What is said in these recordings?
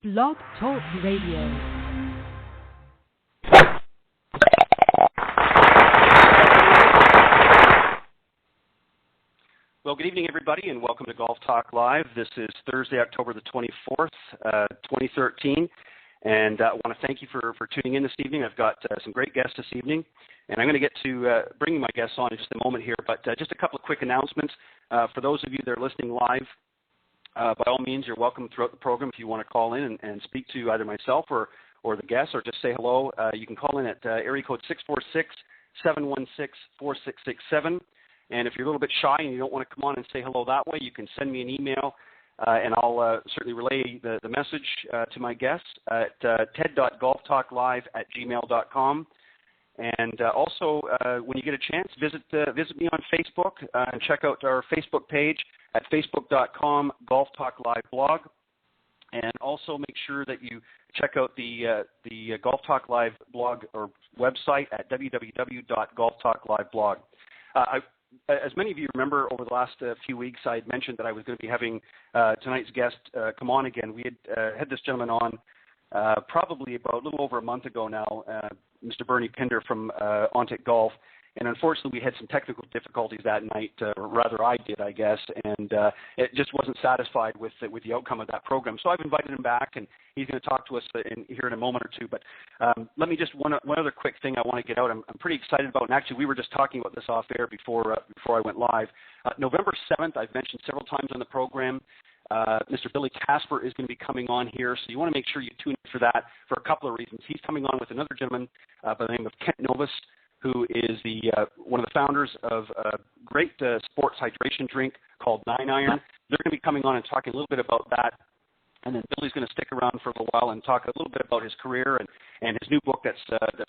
Blog Talk Radio. Well, good evening, everybody, and welcome to Golf Talk Live. This is Thursday, October the 24th, 2013, and I want to thank you for tuning in this evening. I've got some great guests this evening, and I'm going to get to bringing my guests on in just a moment here, but just a couple of quick announcements. For those of you that are listening live, by all means, you're welcome throughout the program if you want to call in and speak to either myself or the guests, or just say hello. You can call in at area code 646-716-4667. And if you're a little bit shy and you don't want to come on and say hello that way, you can send me an email, and I'll certainly relay the message to my guests at ted.golftalklive@gmail.com. And also, when you get a chance, visit me on Facebook and check out our Facebook page at facebook.com/golftalkliveblog. And also make sure that you check out the Golf Talk Live blog or website at www.golftalkliveblog. As many of you remember, over the last few weeks, I had mentioned that I was going to be having tonight's guest come on again. We had this gentleman on probably about a little over a month ago now, Mr. Pinder from Ontic Golf. And unfortunately, we had some technical difficulties that night, or rather I did, I guess, and it just wasn't satisfied with the outcome of that program. So I've invited him back, and he's going to talk to us here in a moment or two. But let me just, one other quick thing I want to get out. I'm pretty excited about, and actually we were just talking about this off air before I went live. November 7th, I've mentioned several times on the program, Mr. Billy Casper is going to be coming on here, so you want to make sure you tune in for that for a couple of reasons. He's coming on with another gentleman by the name of Kent Novus, who is one of the founders of a great sports hydration drink called 9 Iron. They're going to be coming on and talking a little bit about that. And then Billy's going to stick around for a little while and talk a little bit about his career and his new book that's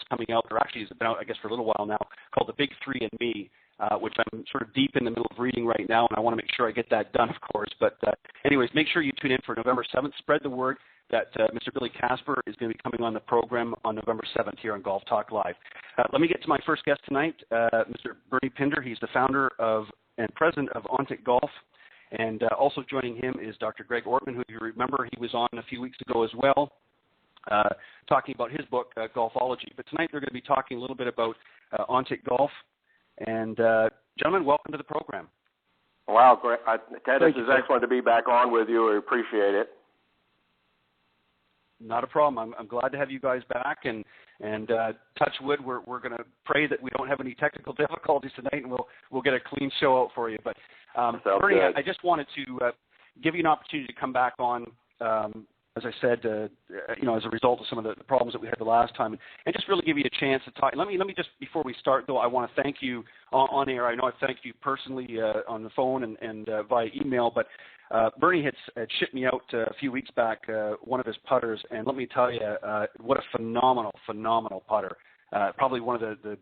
coming out, or actually has been out, I guess, for a little while now, called The Big Three and Me, which I'm sort of deep in the middle of reading right now, and I want to make sure I get that done, of course. But anyways, make sure you tune in for November 7th. Spread the word that Mr. Billy Casper is going to be coming on the program on November 7th here on Golf Talk Live. Let me get to my first guest tonight, Mr. Bernie Pinder. He's the founder of and president of Ontic Golf. And also joining him is Dr. Greg Ortman, who, if you remember, he was on a few weeks ago as well, talking about his book, Golfology. But tonight they're going to be talking a little bit about Ontic Golf. And gentlemen, welcome to the program. Wow, great. Ted, this is excellent to be back on with you. I appreciate it. Not a problem. I'm glad to have you guys back, and touch wood, we're going to pray that we don't have any technical difficulties tonight, and we'll get a clean show out for you. But Bernie, I just wanted to give you an opportunity to come back on, as I said, as a result of some of the problems that we had the last time, and just really give you a chance to talk. Let me just, before we start, though, I want to thank you on air. I know I've thanked you personally on the phone and via email, but Bernie had shipped me out a few weeks back one of his putters, and let me tell you, what a phenomenal putter. Probably one of the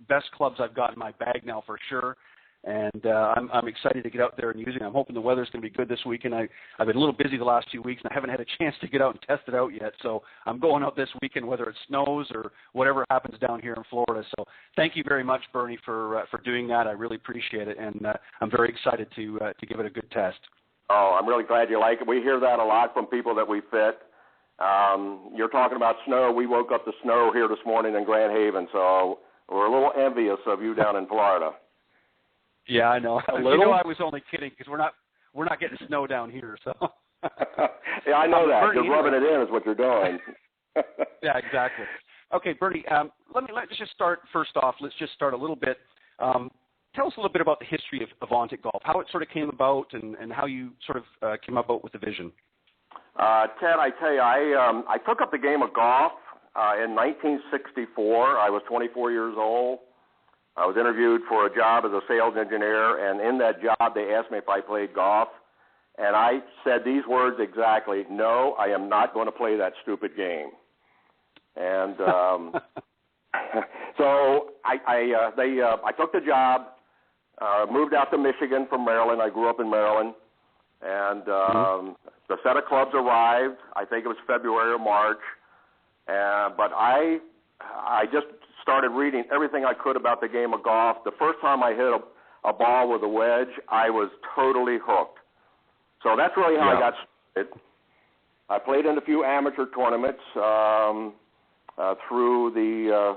best clubs I've got in my bag now for sure, and I'm excited to get out there and use it. I'm hoping the weather's going to be good this weekend. I've been a little busy the last few weeks, and I haven't had a chance to get out and test it out yet, so I'm going out this weekend whether it snows or whatever happens down here in Florida. So thank you very much, Bernie, for doing that. I really appreciate it, and I'm very excited to give it a good test. Oh, I'm really glad you like it. We hear that a lot from people that we fit. You're talking about snow. We woke up to snow here this morning in Grand Haven, so we're a little envious of you down in Florida. Yeah, I know. I was only kidding because we're not getting snow down here. So. Yeah, I know that. Bernie, you're rubbing it in is what you're doing. Yeah, exactly. Okay, Bernie. Let's just start first off. Let's just start a little bit. Tell us a little bit about the history of Ontic Golf, how it sort of came about, and how you sort of came about with the vision. Ted, I tell you, I took up the game of golf in 1964. I was 24 years old. I was interviewed for a job as a sales engineer, and in that job they asked me if I played golf, and I said these words exactly: "No, I am not going to play that stupid game." And so I took the job. Moved out to Michigan from Maryland. I grew up in Maryland, and the set of clubs arrived. I think it was February or March, but I just started reading everything I could about the game of golf. The first time I hit a ball with a wedge, I was totally hooked. So that's really how I got started. I played in a few amateur tournaments through the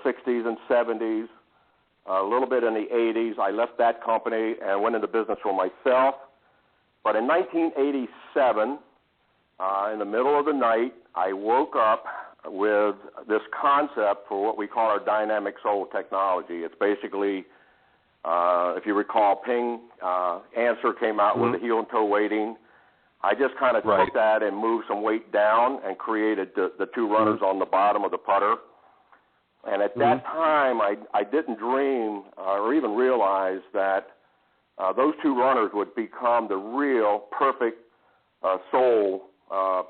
60s and 70s, a little bit in the 80s. I left that company and went into business for myself. But in 1987, in the middle of the night, I woke up with this concept for what we call our dynamic sole technology. It's basically, if you recall, Ping Answer came out with the heel and toe weighting. I just kind of took that and moved some weight down and created the two runners on the bottom of the putter. And at that time, I didn't dream or even realize that those two runners would become the real perfect sole,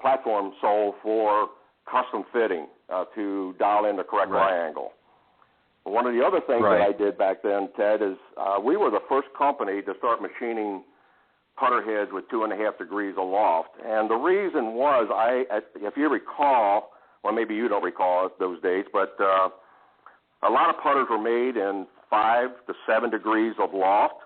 platform sole for custom fitting to dial in the correct lie angle. One of the other things that I did back then, Ted, is we were the first company to start machining putter heads with 2.5 degrees of loft. And the reason was, if you recall, well, maybe you don't recall those days, but a lot of putters were made in 5 to 7 degrees of loft,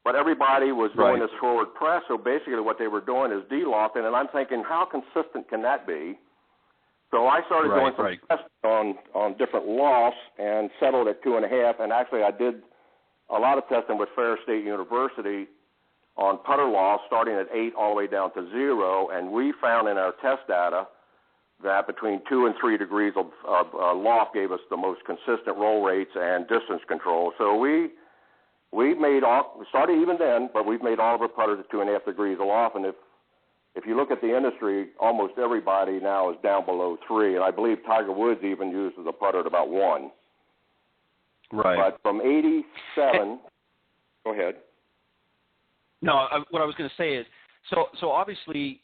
but everybody was doing this forward press, so basically what they were doing is de-lofting, and I'm thinking, how consistent can that be? So I started doing some tests on different lofts and settled at 2.5, and actually I did a lot of testing with Ferris State University on putter lofts starting at 8 all the way down to 0, and we found in our test data that between 2 and 3 degrees of loft gave us the most consistent roll rates and distance control. So we made started even then, but we've made all of our putters at 2.5 degrees of loft, and if you look at the industry, almost everybody now is down below 3, and I believe Tiger Woods even uses a putter at about 1. Right. But from 87, go ahead. No, what I was going to say is, so obviously,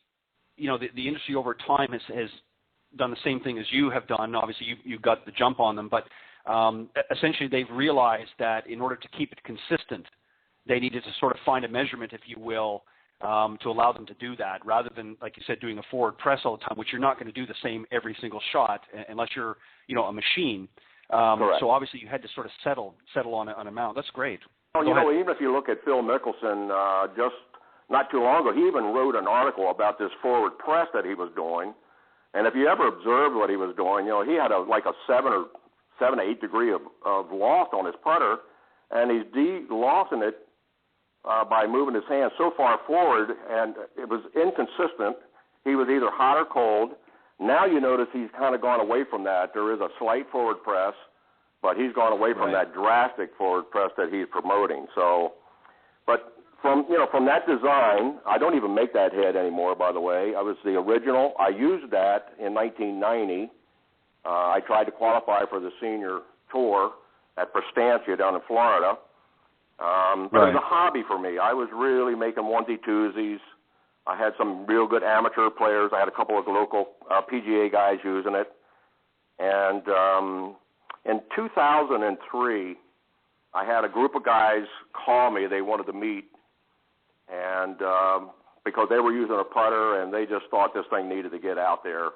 you know, the industry over time has done the same thing as you have done. Obviously, you got the jump on them, but essentially they've realized that in order to keep it consistent, they needed to sort of find a measurement, if you will, to allow them to do that, rather than, like you said, doing a forward press all the time, which you're not going to do the same every single shot unless you're, you know, a machine. So obviously you had to sort of settle on an amount. That's great. Oh, you know, even if you look at Phil Mickelson, just not too long ago, he even wrote an article about this forward press that he was doing. And if you ever observed what he was doing, you know, he had like a 7 to 8 degree of loft on his putter, and he's de-lofting it by moving his hand so far forward, and it was inconsistent. He was either hot or cold. Now you notice he's kind of gone away from that. There is a slight forward press, but he's gone away from that drastic forward press that he's promoting. So, but from that design, I don't even make that head anymore, by the way. I was the original. I used that in 1990. I tried to qualify for the senior tour at Prestantia down in Florida. But it was a hobby for me. I was really making onesie-twosies. I had some real good amateur players. I had a couple of local PGA guys using it. And in 2003, I had a group of guys call me. They wanted to meet, and because they were using a putter, and they just thought this thing needed to get out there.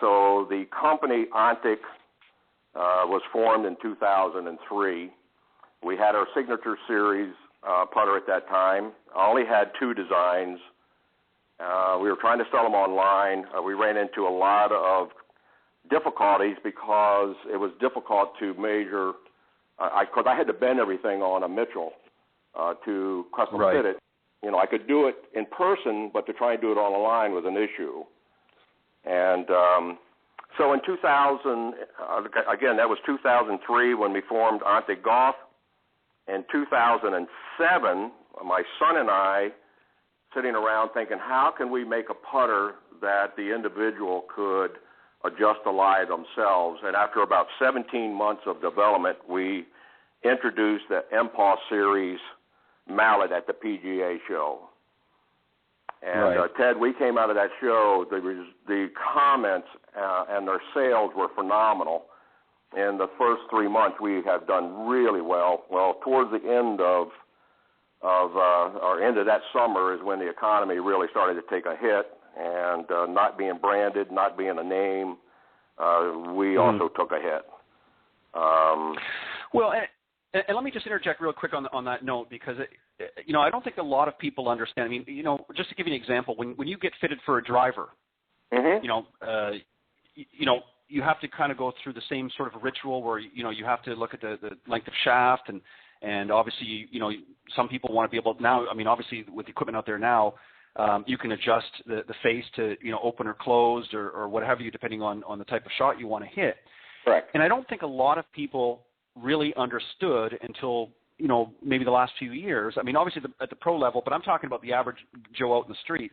So the company Ontic was formed in 2003. We had our signature series putter at that time. I only had 2 designs. We were trying to sell them online. We ran into a lot of difficulties because it was difficult to measure, because I had to bend everything on a Mitchell to custom fit it. You know, I could do it in person, but to try and do it online was an issue. And so in 2000, again, that was 2003 when we formed Ontic Golf. In 2007, my son and I, sitting around thinking, how can we make a putter that the individual could adjust the lie themselves? And after about 17 months of development, we introduced the MPOS series mallet at the PGA show. And Ted, we came out of that show, the comments and their sales were phenomenal. In the first 3 months, we have done really well. Well, towards the end of that summer is when the economy really started to take a hit, and not being branded, not being a name, we also took a hit. Well, and let me just interject real quick on that note, because I don't think a lot of people understand. I mean, just to give you an example, when you get fitted for a driver, Mm-hmm. You have to kind of go through the same sort of ritual where, you have to look at the length of shaft and obviously, some people want to be able to now, obviously with the equipment out there now, you can adjust the face to, open or closed or what have you, depending on the type of shot you want to hit. Correct. And I don't think a lot of people really understood until, maybe the last few years. Obviously at the pro level, but I'm talking about the average Joe out in the street,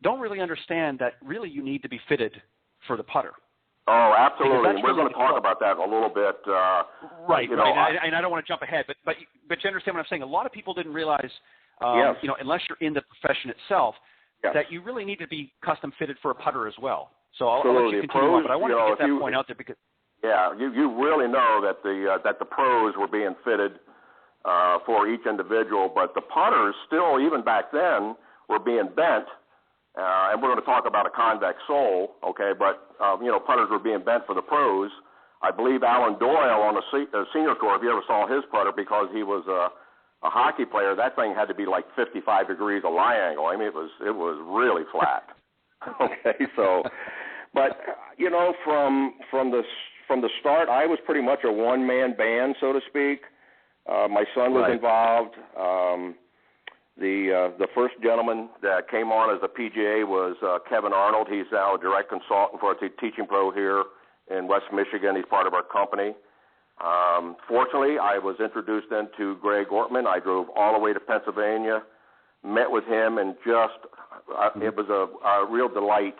don't really understand that really you need to be fitted for the putter. Oh, absolutely. We're Really going to talk about that a little bit. Right. And I don't want to jump ahead, but you understand what I'm saying. A lot of people didn't realize, yes. Unless you're in the profession itself, yes. that you really need to be custom fitted for a putter as well. So I'll let you continue pros, on, but I want to get that point out there because. Yeah, you really know that the pros were being fitted for each individual, but the putters still, even back then, were being bent. And we're going to talk about a convex sole, okay? But putters were being bent for the pros. I believe Alan Doyle on the senior tour, if you ever saw his putter, because he was a hockey player, that thing had to be like 55 degrees of lie angle. It was really flat. Okay, so, but from the start, I was pretty much a one-man band, so to speak. My son was involved. The first gentleman that came on as a PGA was Kevin Arnold. He's now a direct consultant for a teaching pro here in West Michigan. He's part of our company. Fortunately, I was introduced then to Greg Ortman. I drove all the way to Pennsylvania, met with him, and it was a real delight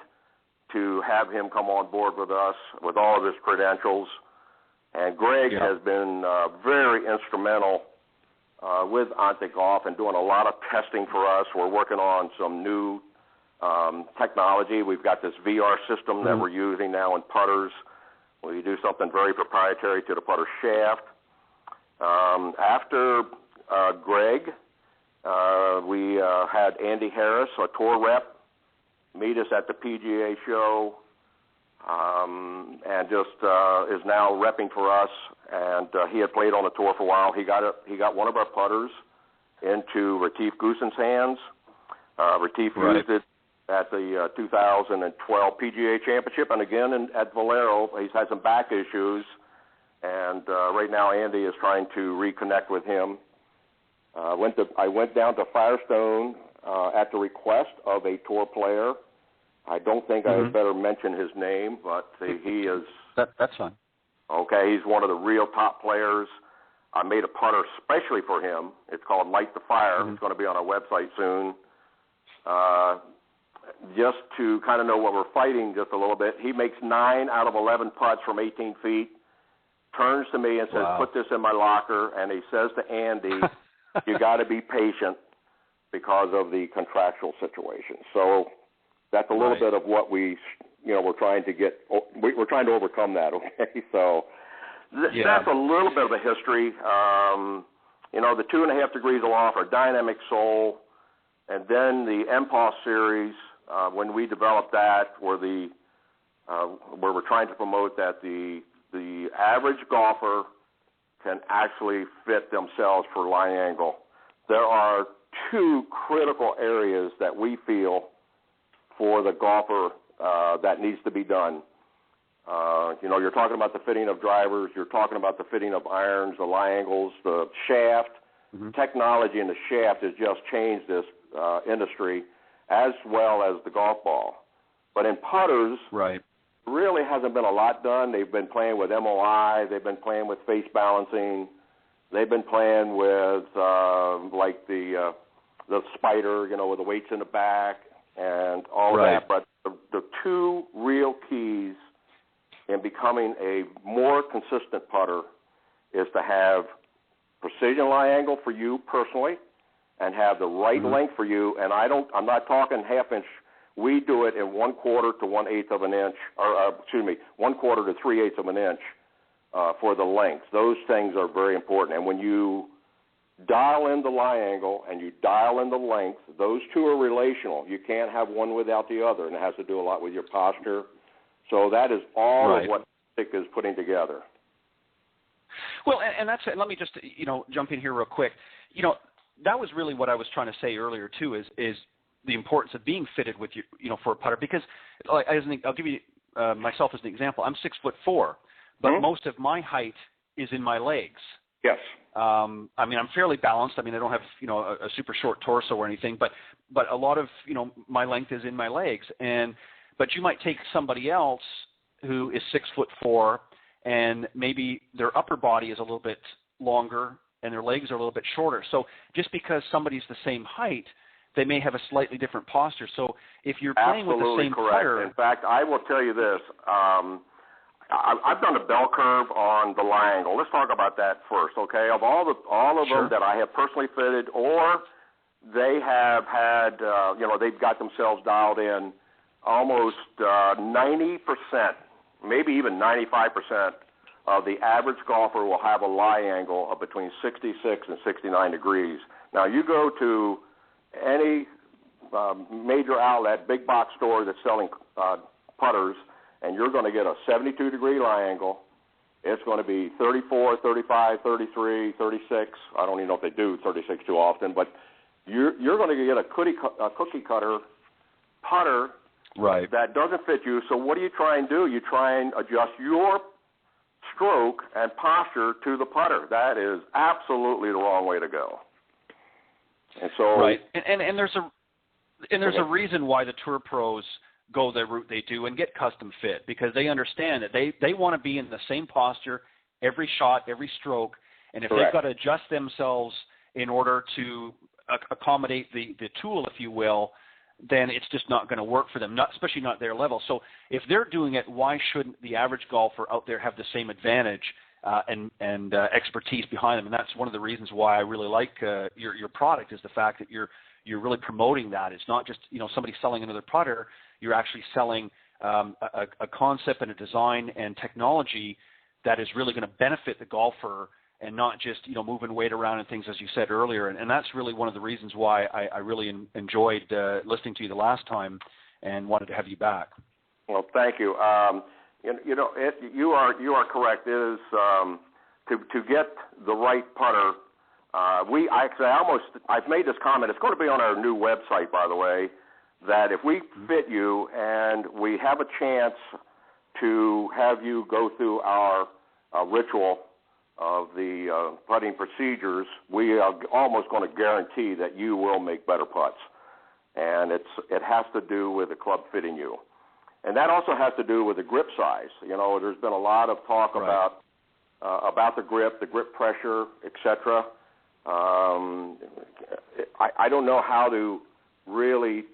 to have him come on board with us with all of his credentials. And Greg has been very instrumental with Ontic Golf and doing a lot of testing for us. We're working on some new technology. We've got this VR system that we're using now in putters. We do something very proprietary to the putter shaft. After Greg, we had Andy Harris, a tour rep, meet us at the PGA show, and just is now repping for us. And he had played on the tour for a while. He got one of our putters into Retief Goossen's hands. Retief used it at the 2012 PGA Championship, and again at Valero. He's had some back issues, and right now Andy is trying to reconnect with him. I went down to Firestone at the request of a tour player. I don't think I had better mention his name, but he is... That's fine. Okay, he's one of the real top players. I made a putter especially for him. It's called Light the Fire. It's going to be on our website soon. Just to kind of know what we're fighting just a little bit, he makes 9 out of 11 putts from 18 feet, turns to me and says, put this in my locker, and he says to Andy, you got to be patient because of the contractual situation. So that's a little bit of what we're trying to get. We're trying to overcome that, okay? So that's a little bit of a history. The 2.5 degrees aloft, our dynamic sole, and then the MPOS series, when we developed that, where we're trying to promote that the average golfer can actually fit themselves for line angle. There are 2 critical areas that we feel for the golfer that needs to be done. You're talking about the fitting of drivers, you're talking about the fitting of irons, the lie angles, the shaft. Technology in the shaft has just changed this industry as well as the golf ball. But in putters, really hasn't been a lot done. They've been playing with MOI, they've been playing with face balancing, they've been playing with like the spider, with the weights in the back and all of that. But the 2 real keys in becoming a more consistent putter is to have precision lie angle for you personally and have the right length for you. And I'm not talking half inch. We do it in 1/4 to 1/8 of an inch, or 1/4 to 3/8 of an inch for the length. Those things are very important. And when you dial in the lie angle and you dial in the length, those 2 are relational. You can't have one without the other, and it has to do a lot with your posture. So that is all of what Ontic is putting together. Well, and that's it. Let me just jump in here real quick. That was really what I was trying to say earlier too. Is the importance of being fitted with for a putter, because I'll give you myself as an example. I'm 6'4", but most of my height is in my legs. Yes. I mean, I'm fairly balanced. I mean, I don't have a super short torso or anything, but a lot of my length is in my legs. But you might take somebody else who is 6'4", and maybe their upper body is a little bit longer and their legs are a little bit shorter. So just because somebody's the same height, they may have a slightly different posture. So if you're playing with the same putter, in fact, I will tell you this. I've done a bell curve on the lie angle. Let's talk about that first, okay? Of all of them that I have personally fitted, or they have had, they've got themselves dialed in, almost 90%, maybe even 95% of the average golfer will have a lie angle of between 66 and 69 degrees. Now, you go to any major outlet, big box store that's selling putters, and you're going to get a 72-degree lie angle. It's going to be 34, 35, 33, 36. I don't even know if they do 36 too often, but you're going to get a cookie cutter putter that doesn't fit you. So what do you try and do? You try and adjust your stroke and posture to the putter. That is absolutely the wrong way to go. And so and there's a reason why the tour pros go the route they do and get custom fit, because they understand that they want to be in the same posture every shot, every stroke, and if they've got to adjust themselves in order to accommodate the tool, if you will, then it's just not going to work for them, especially not their level. So if they're doing it, why shouldn't the average golfer out there have the same advantage and expertise behind them? And that's one of the reasons why I really like your product, is the fact that you're really promoting that. It's not just somebody selling another putter. You're actually selling a concept and a design and technology that is really going to benefit the golfer, and not just moving weight around and things, as you said earlier. And that's really one of the reasons why I really enjoyed listening to you the last time and wanted to have you back. Well, thank you. You are correct. It is to get the right putter. I've made this comment. It's going to be on our new website, by the way, that if we fit you and we have a chance to have you go through our ritual of the putting procedures, we are almost going to guarantee that you will make better putts. And it has to do with the club fitting you. And that also has to do with the grip size. There's been a lot of talk about the grip pressure, etc. I don't know how to really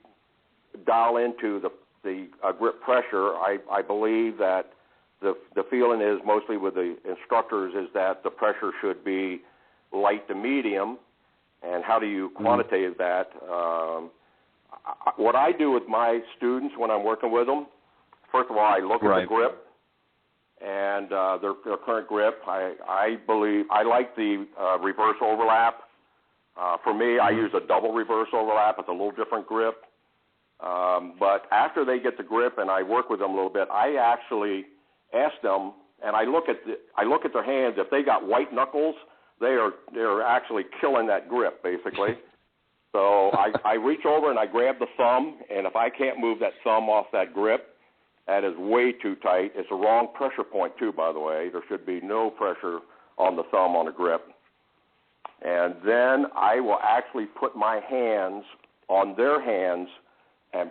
dial into the grip pressure. I believe that the feeling is mostly with the instructors is that the pressure should be light to medium. And how do you quantitate that? What I do with my students when I'm working with them, first of all, I look at the grip and their current grip. I believe I like the reverse overlap. For me, I use a double reverse overlap. It's a little different grip. But after they get the grip and I work with them a little bit, I actually ask them, and I look at their hands. If they got white knuckles, they're actually killing that grip, basically. So I reach over and I grab the thumb, and if I can't move that thumb off that grip, that is way too tight. It's a wrong pressure point, too, by the way. There should be no pressure on the thumb on the grip. And then I will actually put my hands on their hands and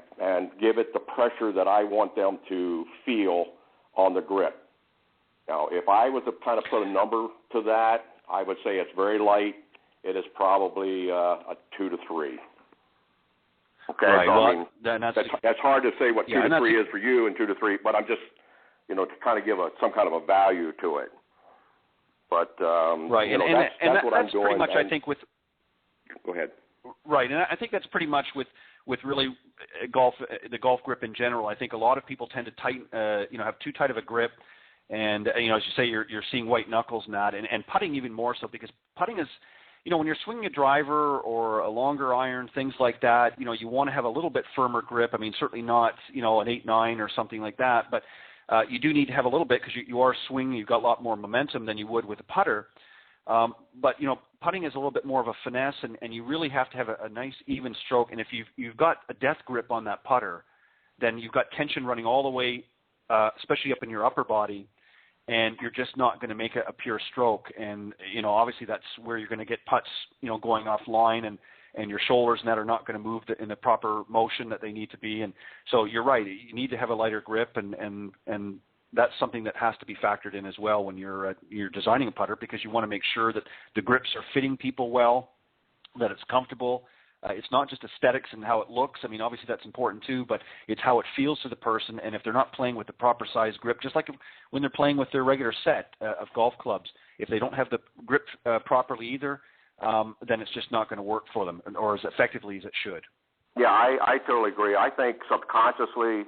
give it the pressure that I want them to feel on the grip. Now, if I was to kind of put a number to that, I would say it's very light. It is probably a 2 to 3. Okay, right. so, Well, that's hard to say what 2 to 3 is for you and 2 to 3, but I'm just, to kind of give some kind of a value to it. But right, that's what I'm doing. Pretty much, I think with. Go ahead. Right, and I think that's pretty much with really the golf grip in general. I think a lot of people tend to tighten, have too tight of a grip, and as you say, you're seeing white knuckles in that, and putting even more so, because putting is, when you're swinging a driver or a longer iron, things like that, you want to have a little bit firmer grip. I mean, certainly not, an 8-9 or something like that, but you do need to have a little bit, because you are swinging. You've got a lot more momentum than you would with a putter. But, putting is a little bit more of a finesse, and you really have to have a nice, even stroke. And if you've got a death grip on that putter, then you've got tension running all the way, especially up in your upper body, and you're just not going to make a pure stroke. And, obviously that's where you're going to get putts, going offline, and your shoulders and that are not going to move in the proper motion that they need to be. And so you're right. You need to have a lighter grip, and that's something that has to be factored in as well when you're designing a putter, because you want to make sure that the grips are fitting people well, that it's comfortable. It's not just aesthetics and how it looks. I mean, obviously that's important too, but it's how it feels to the person. And if they're not playing with the proper size grip, just like when they're playing with their regular set of golf clubs, if they don't have the grip properly either, then it's just not going to work for them, or as effectively as it should. Yeah, I totally agree. I think subconsciously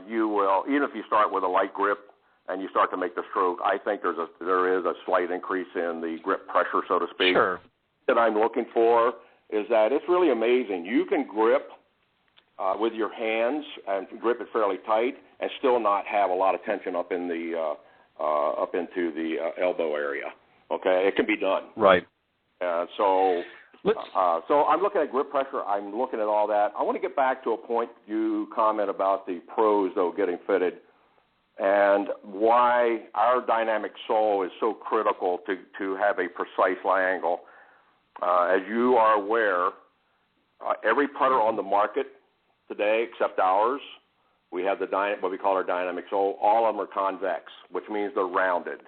you will, even if you start with a light grip and you start to make the stroke, I think there is a slight increase in the grip pressure, so to speak. Sure. That I'm looking for is that it's really amazing. You can grip with your hands and grip it fairly tight and still not have a lot of tension up in the up into the elbow area. Okay, it can be done. Right. So I'm looking at grip pressure. I'm looking at all that. I want to get back to a point you comment about the pros, though, getting fitted, and why our dynamic sole is so critical to have a precise lie angle. As you are aware, every putter on the market today, except ours, we have what we call our dynamic sole. All of them are convex, which means they're rounded.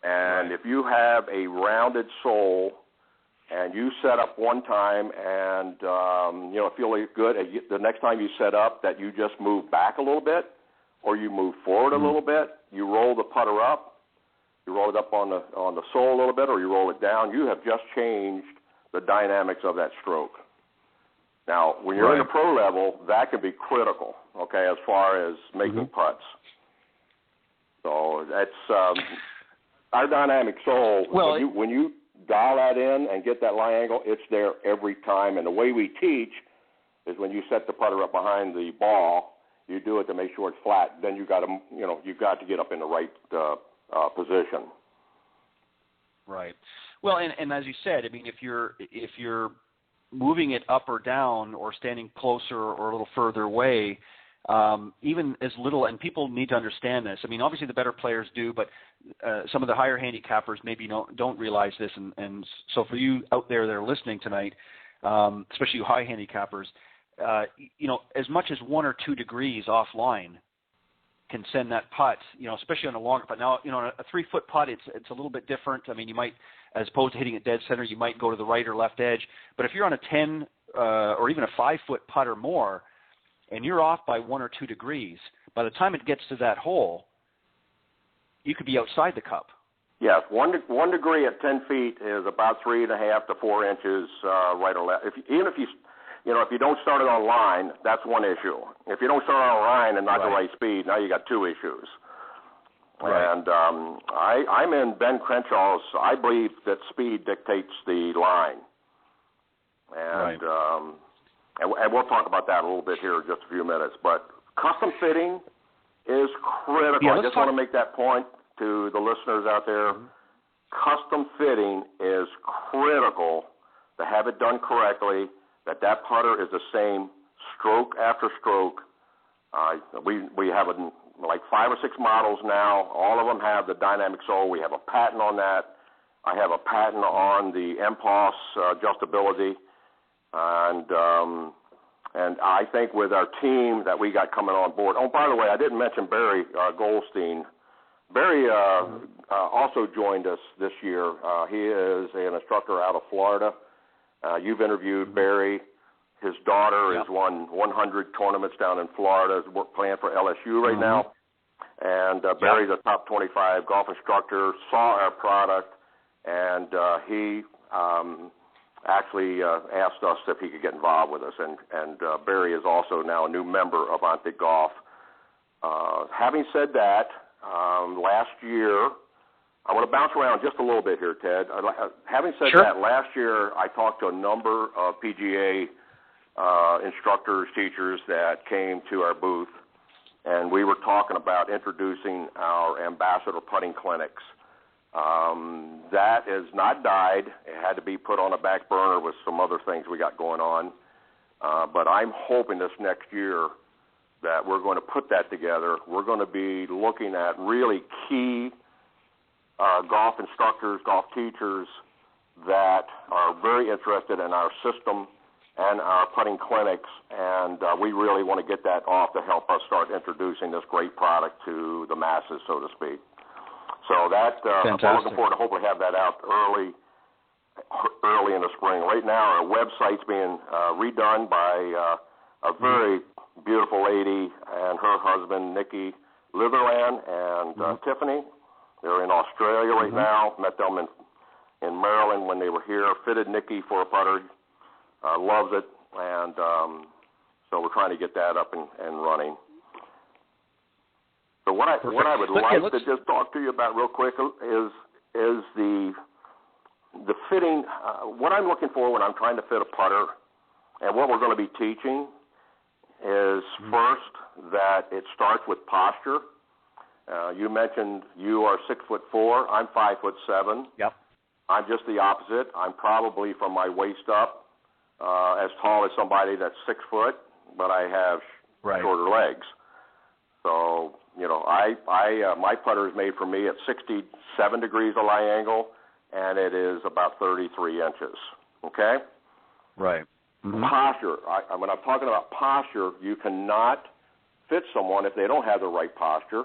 And if you have a rounded sole and you set up one time and, feel good, the next time you set up that you just move back a little bit or you move forward a little bit, you roll the putter up, you roll it up on the sole a little bit, or you roll it down, you have just changed the dynamics of that stroke. Now, when you're in the pro level, that can be critical, okay, as far as making putts. So that's our dynamic sole. Well, when you dial that in and get that lie angle, it's there every time. And the way we teach is when you set the putter up behind the ball, you do it to make sure it's flat. Then you've got to get up in the right position. Right. Well, and as you said, I mean, if you're moving it up or down or standing closer or a little further away, even as little, and people need to understand this. I mean, obviously the better players do, but some of the higher handicappers maybe don't realize this. And so for you out there that are listening tonight, especially you high handicappers, as much as 1 or 2 degrees offline can send that putt, especially on a longer putt. Now, on a 3-foot putt, it's a little bit different. I mean, you might, as opposed to hitting it dead center, you might go to the right or left edge. But if you're on a 10 or even a 5-foot putt or more, and you're off by 1 or 2 degrees, by the time it gets to that hole, you could be outside the cup. Yes, 1 degree at 10 feet is about 3.5 to 4 inches right or left. If you don't start it on line, that's one issue. If you don't start on line and not the right speed, now you got 2 issues. Right. And I'm in Ben Crenshaw's. I believe that speed dictates the line, and we'll talk about that a little bit here in just a few minutes. But custom fitting is critical. Yeah, I just want to make that point to the listeners out there. Custom fitting is critical to have it done correctly. That putter is the same stroke after stroke. We have like 5 or 6 models now. All of them have the dynamic sole. We have a patent on that. I have a patent on the MPOS adjustability. And I think with our team that we got coming on board. Oh, by the way, I didn't mention Barry Goldstein. Barry also joined us this year. He is an instructor out of Florida. You've interviewed Barry. His daughter has won 100 tournaments down in Florida. Is playing for LSU right now. And Barry's a top 25 golf instructor, saw our product, and he actually asked us if he could get involved with us. And Barry is also now a new member of Ontic Golf. Having said that, last year, I want to bounce around just a little bit here, Ted. Having said that, last year I talked to a number of PGA instructors, teachers that came to our booth, and we were talking about introducing our ambassador putting clinics. That is not died. It had to be put on a back burner with some other things we got going on. But I'm hoping this next year that we're going to put that together. We're going to be looking at really key golf instructors, golf teachers that are very interested in our system and our putting clinics, and we really want to get that off to help us start introducing this great product to the masses, so to speak. So that we're looking forward to hopefully have that out early in the spring. Right now, our website's being redone by a very beautiful lady and her husband, Nikki Litherland, and Tiffany. They're in Australia right now. Met them in Maryland when they were here. Fitted Nikki for a putter. Loves it. And so we're trying to get that up and running. So what I would like to just talk to you about real quick is the fitting. What I'm looking for when I'm trying to fit a putter, and what we're going to be teaching is first that it starts with posture. You mentioned you are 6'4". I'm 5'7". Yep. I'm just the opposite. I'm probably from my waist up as tall as somebody that's 6 foot, but I have shorter legs. So my putter is made for me at 67 degrees of lie angle, and it is about 33 inches. Okay. Right. Posture. When I'm talking about posture, you cannot fit someone if they don't have the right posture,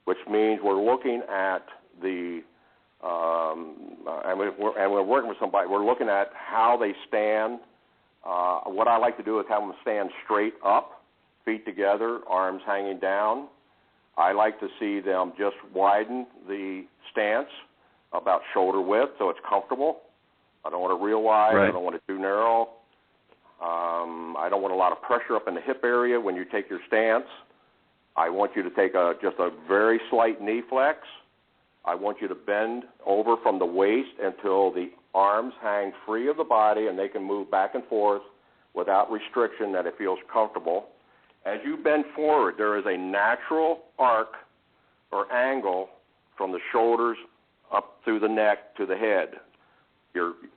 which means we're looking at the and we're working with somebody. We're looking at how they stand. What I like to do is have them stand straight up, feet together, arms hanging down. I like to see them just widen the stance about shoulder width so it's comfortable. I don't want it real wide. I don't want it too narrow. I don't want a lot of pressure up in the hip area when you take your stance. I want you to take just a very slight knee flex. I want you to bend over from the waist until the arms hang free of the body and they can move back and forth without restriction, that it feels comfortable. As you bend forward, there is a natural arc or angle from the shoulders up through the neck to the head.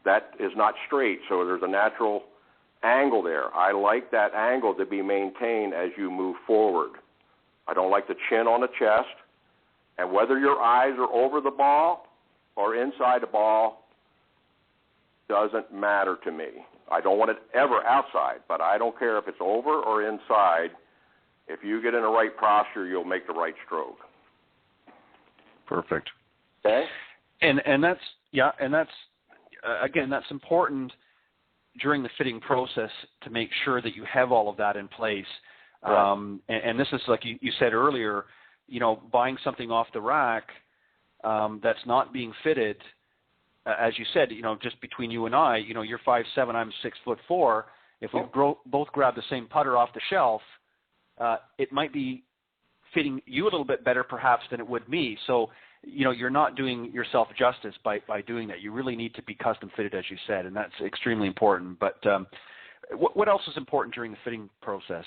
That is not straight, so there's a natural angle there. I like that angle to be maintained as you move forward. I don't like the chin on the chest. And whether your eyes are over the ball or inside the ball doesn't matter to me. I don't want it ever outside, but I don't care if it's over or inside. If you get in the right posture, you'll make the right stroke. Perfect. Okay? And that's again, that's important during the fitting process to make sure that you have all of that in place. Right. And this is like you said earlier, buying something off the rack that's not being fitted, as you said, just between you and I, you're 5'7", I'm 6'4". If we both grab the same putter off the shelf, it might be fitting you a little bit better perhaps than it would me. So, you're not doing yourself justice by doing that. You really need to be custom fitted, as you said, and that's extremely important. But what else is important during the fitting process?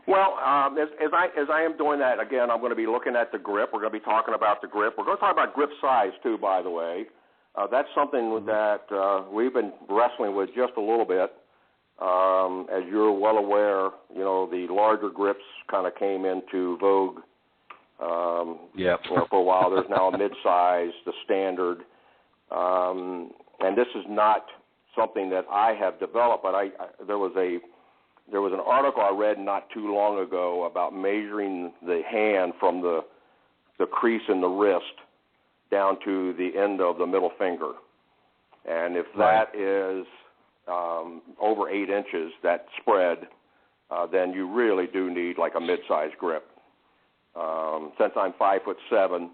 Well, as I am doing that, again, I'm going to be looking at the grip. We're going to be talking about the grip. We're going to talk about grip size, too, by the way. That's something that we've been wrestling with just a little bit. As you're well aware, the larger grips kind of came into vogue for a while. There's now a mid-size, the standard. And this is not something that I have developed, but there was an article I read not too long ago about measuring the hand from the crease in the wrist down to the end of the middle finger. And if that is over 8 inches, that spread, then you really do need like a mid-size grip. Since I'm 5'7",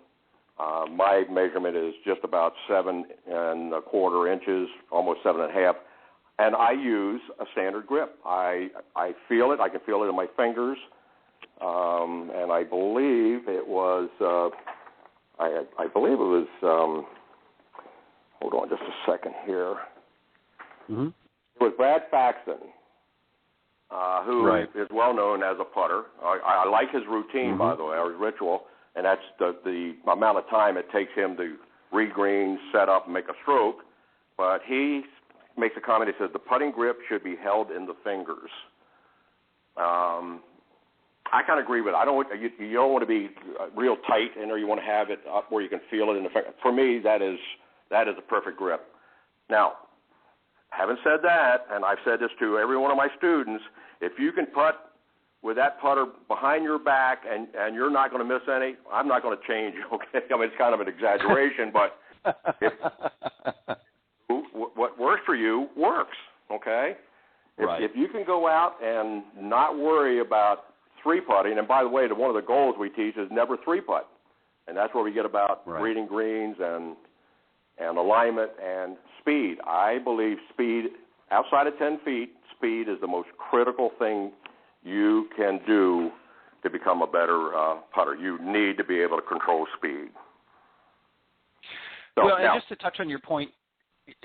my measurement is just about 7 1/4 inches, almost 7 1/2. And I use a standard grip. I feel it. I can feel it in my fingers. And I believe it was. I believe it was. Hold on, just a second here. Mm-hmm. It was Brad Faxon, who is well known as a putter. I like his routine, by the way, or his ritual, and that's the amount of time it takes him to read greens, set up, and make a stroke. But he makes a comment. He says the putting grip should be held in the fingers. I kind of agree with it. You don't want to be real tight, or you want to have it up where you can feel it in the finger. For me, that is a perfect grip. Now, having said that, and I've said this to every one of my students, if you can putt with that putter behind your back and you're not going to miss any, I'm not going to change, okay? I mean, it's kind of an exaggeration, but what works for you works, okay? If you can go out and not worry about three-putting, and by the way, one of the goals we teach is never three-putt, and that's where we get about reading greens and alignment and speed. I believe speed, outside of 10 feet, speed is the most critical thing you can do to become a better putter. You need to be able to control speed. So, well, and just to touch on your point,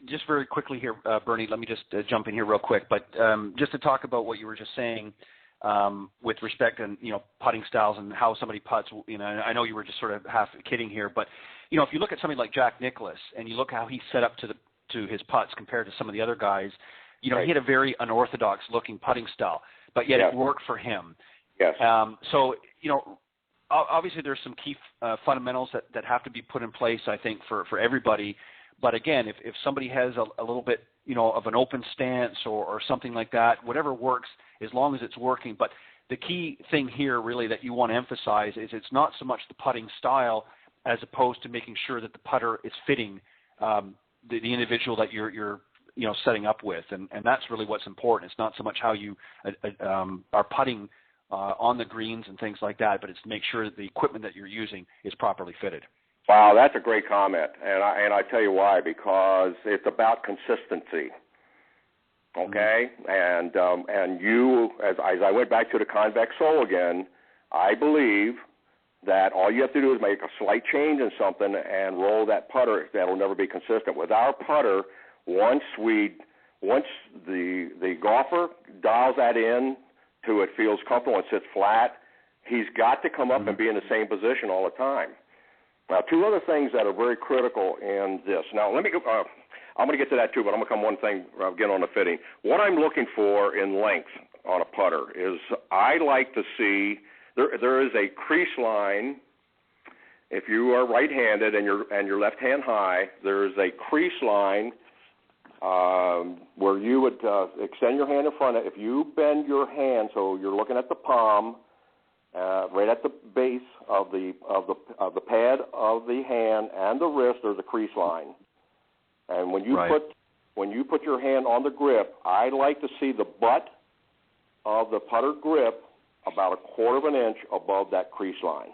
just very quickly here, Bernie, let me just jump in here real quick. But just to talk about what you were just saying with respect and, putting styles and how somebody putts, I know you were just sort of half kidding here, but, if you look at somebody like Jack Nicklaus and you look how he set up to his putts compared to some of the other guys, he had a very unorthodox looking putting style, but yet it worked for him. Yes. So, obviously there's some key fundamentals that have to be put in place, I think, for everybody. But again, if somebody has a little bit, of an open stance or something like that, whatever works, as long as it's working. But the key thing here really that you want to emphasize is it's not so much the putting style as opposed to making sure that the putter is fitting the individual that you're setting up with. And that's really what's important. It's not so much how you are putting on the greens and things like that, but it's to make sure that the equipment that you're using is properly fitted. Wow, that's a great comment, and I tell you why, because it's about consistency, okay? Mm-hmm. And you, as I went back to the convex sole again, I believe that all you have to do is make a slight change in something and roll that putter. That'll never be consistent. With our putter, once the golfer dials that in to it feels comfortable and sits flat, he's got to come up and be in the same position all the time. Now, two other things that are very critical in this. Now, let me go. I'm going to get to that too, but I'm going to come one thing again on the fitting. What I'm looking for in length on a putter is I like to see there is a crease line. If you are right-handed and your left hand high, there is a crease line where you would extend your hand in front of. If you bend your hand so you're looking at the palm. Right at the base of the pad of the hand and the wrist, there's a crease line. And when you put your hand on the grip, I like to see the butt of the putter grip about 1/4 of an inch above that crease line.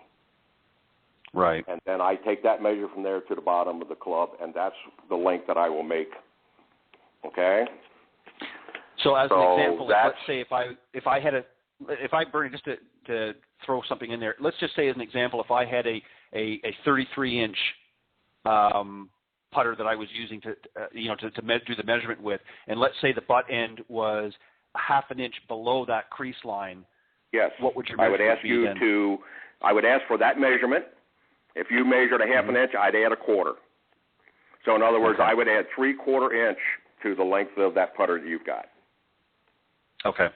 Right. And then I take that measure from there to the bottom of the club, and that's the length that I will make. Okay. So as an example, let's say if I Bernie, just to throw something in there, let's just say as an example, if I had a 33-inch putter that I was using to do the measurement with, and let's say the butt end was 1/2 inch below that crease line. Yes. What would your measurement be then? I would ask for that measurement. If you measured 1/2 inch, I'd add 1/4. So in other words, I would add 3/4 inch to the length of that putter that you've got. Okay.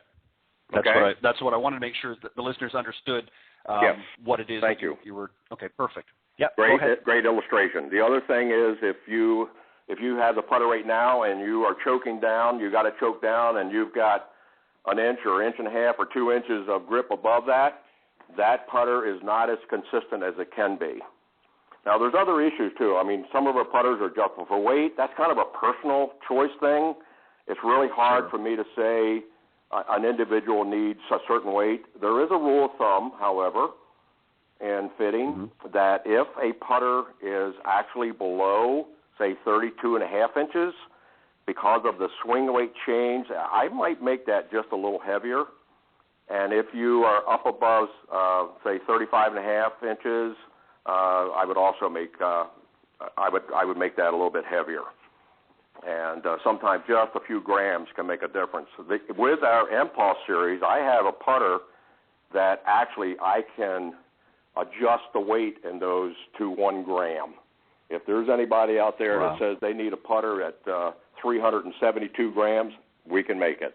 That's what I wanted to make sure that the listeners understood what it is. Thank you. You were okay. Perfect. Yeah. Great illustration. The other thing is if you have the putter right now and you are choking down, you got to choke down, and you've got 1 inch or 1.5 inches or 2 inches of grip above that, that putter is not as consistent as it can be. Now, there's other issues too. I mean, some of our putters are adjustable for weight. That's kind of a personal choice thing. It's really hard for me to say an individual needs a certain weight. There is a rule of thumb, however, in fitting that if a putter is actually below, say, 32.5 inches, because of the swing weight change, I might make that just a little heavier. And if you are up above, say, 35.5 inches, I would also make I would make that a little bit heavier. And sometimes just a few grams can make a difference. With our Impulse series, I have a putter that actually I can adjust the weight in those to 1 gram. If there's anybody out there Wow. that says they need a putter at 372 grams, we can make it.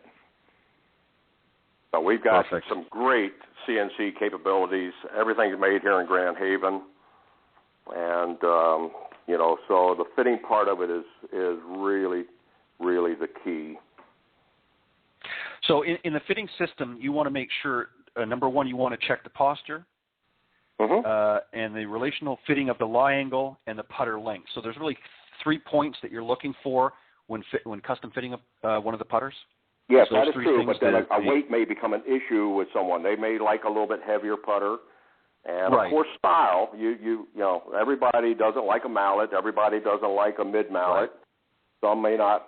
So we've got Perfect. some great CNC capabilities. Everything's made here in Grand Haven. And, so the fitting part of it is really, really the key. So in the fitting system, you want to make sure, number one, you want to check the posture and the relational fitting of the lie angle and the putter length. So there's really 3 points that you're looking for when custom fitting one of the putters? Yes, so that is true, but then a the weight may become an issue with someone. They may like a little bit heavier putter. And, right. of course, style. You know, everybody doesn't like a mallet. Everybody doesn't like a mid-mallet. Right. Some may not,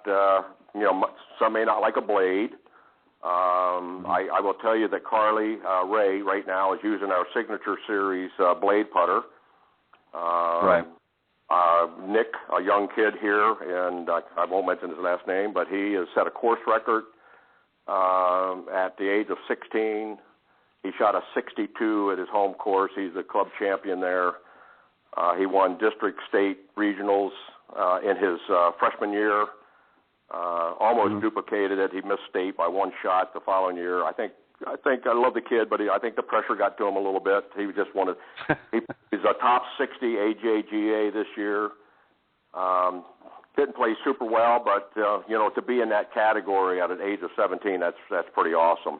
some may not like a blade. I will tell you that Carly Ray right now is using our Signature Series blade putter. Right. Nick, a young kid here, and I won't mention his last name, but he has set a course record at the age of 16. He shot a 62 at his home course. He's the club champion there. He won district, state, regionals in his freshman year. Almost duplicated it. He missed state by one shot the following year. I think I love the kid, but I think the pressure got to him a little bit. He just wanted. He's a top 60 AJGA this year. Didn't play super well, but to be in that category at an age of 17, that's pretty awesome.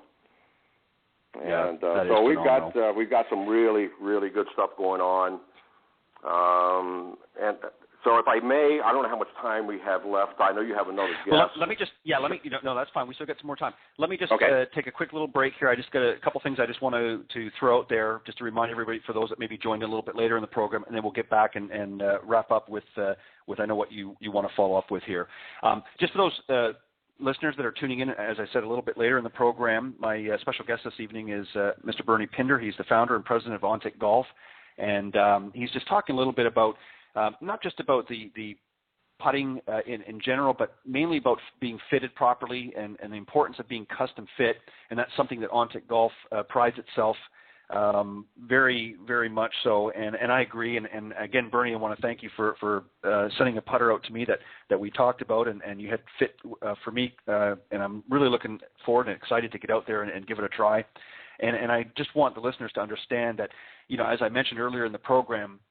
Yeah, and so we've got some really, really good stuff going on. And so if I may, I don't know how much time we have left. I know you have another guest. Well, no, that's fine. We still got some more time. Let me just take a quick little break here. I just got a couple things I just want to throw out there just to remind everybody, for those that maybe joined a little bit later in the program, and then we'll get back and wrap up with I know what you want to follow up with here. Just for those listeners that are tuning in, as I said, a little bit later in the program, my special guest this evening is Mr. Bernie Pinder. He's the founder and president of Ontic Golf, and he's just talking a little bit about not just about the putting in general, but mainly about being fitted properly and the importance of being custom fit, and that's something that Ontic Golf prides itself very, very much so, and I agree. And again, Bernie, I want to thank you for sending a putter out to me that we talked about, and you had fit for me, and I'm really looking forward and excited to get out there and give it a try. And I just want the listeners to understand that, as I mentioned earlier in the program,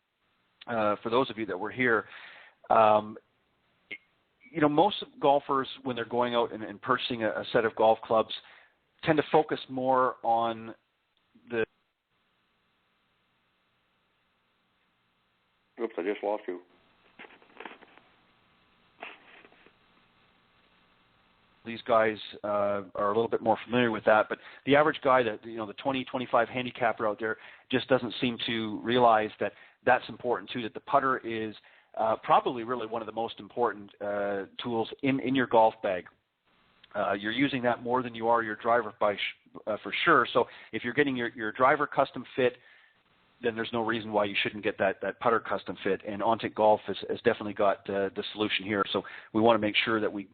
for those of you that were here, most golfers, when they're going out and purchasing a set of golf clubs, tend to focus more on the... Oops, I just lost you. These guys are a little bit more familiar with that, but the average guy, the 20, 25 handicapper out there, just doesn't seem to realize that that's important too, that the putter is probably really one of the most important tools in your golf bag. You're using that more than you are your driver for sure. So if you're getting your driver custom fit, then there's no reason why you shouldn't get that putter custom fit. And Ontic Golf has definitely got the solution here. So we want to make sure that we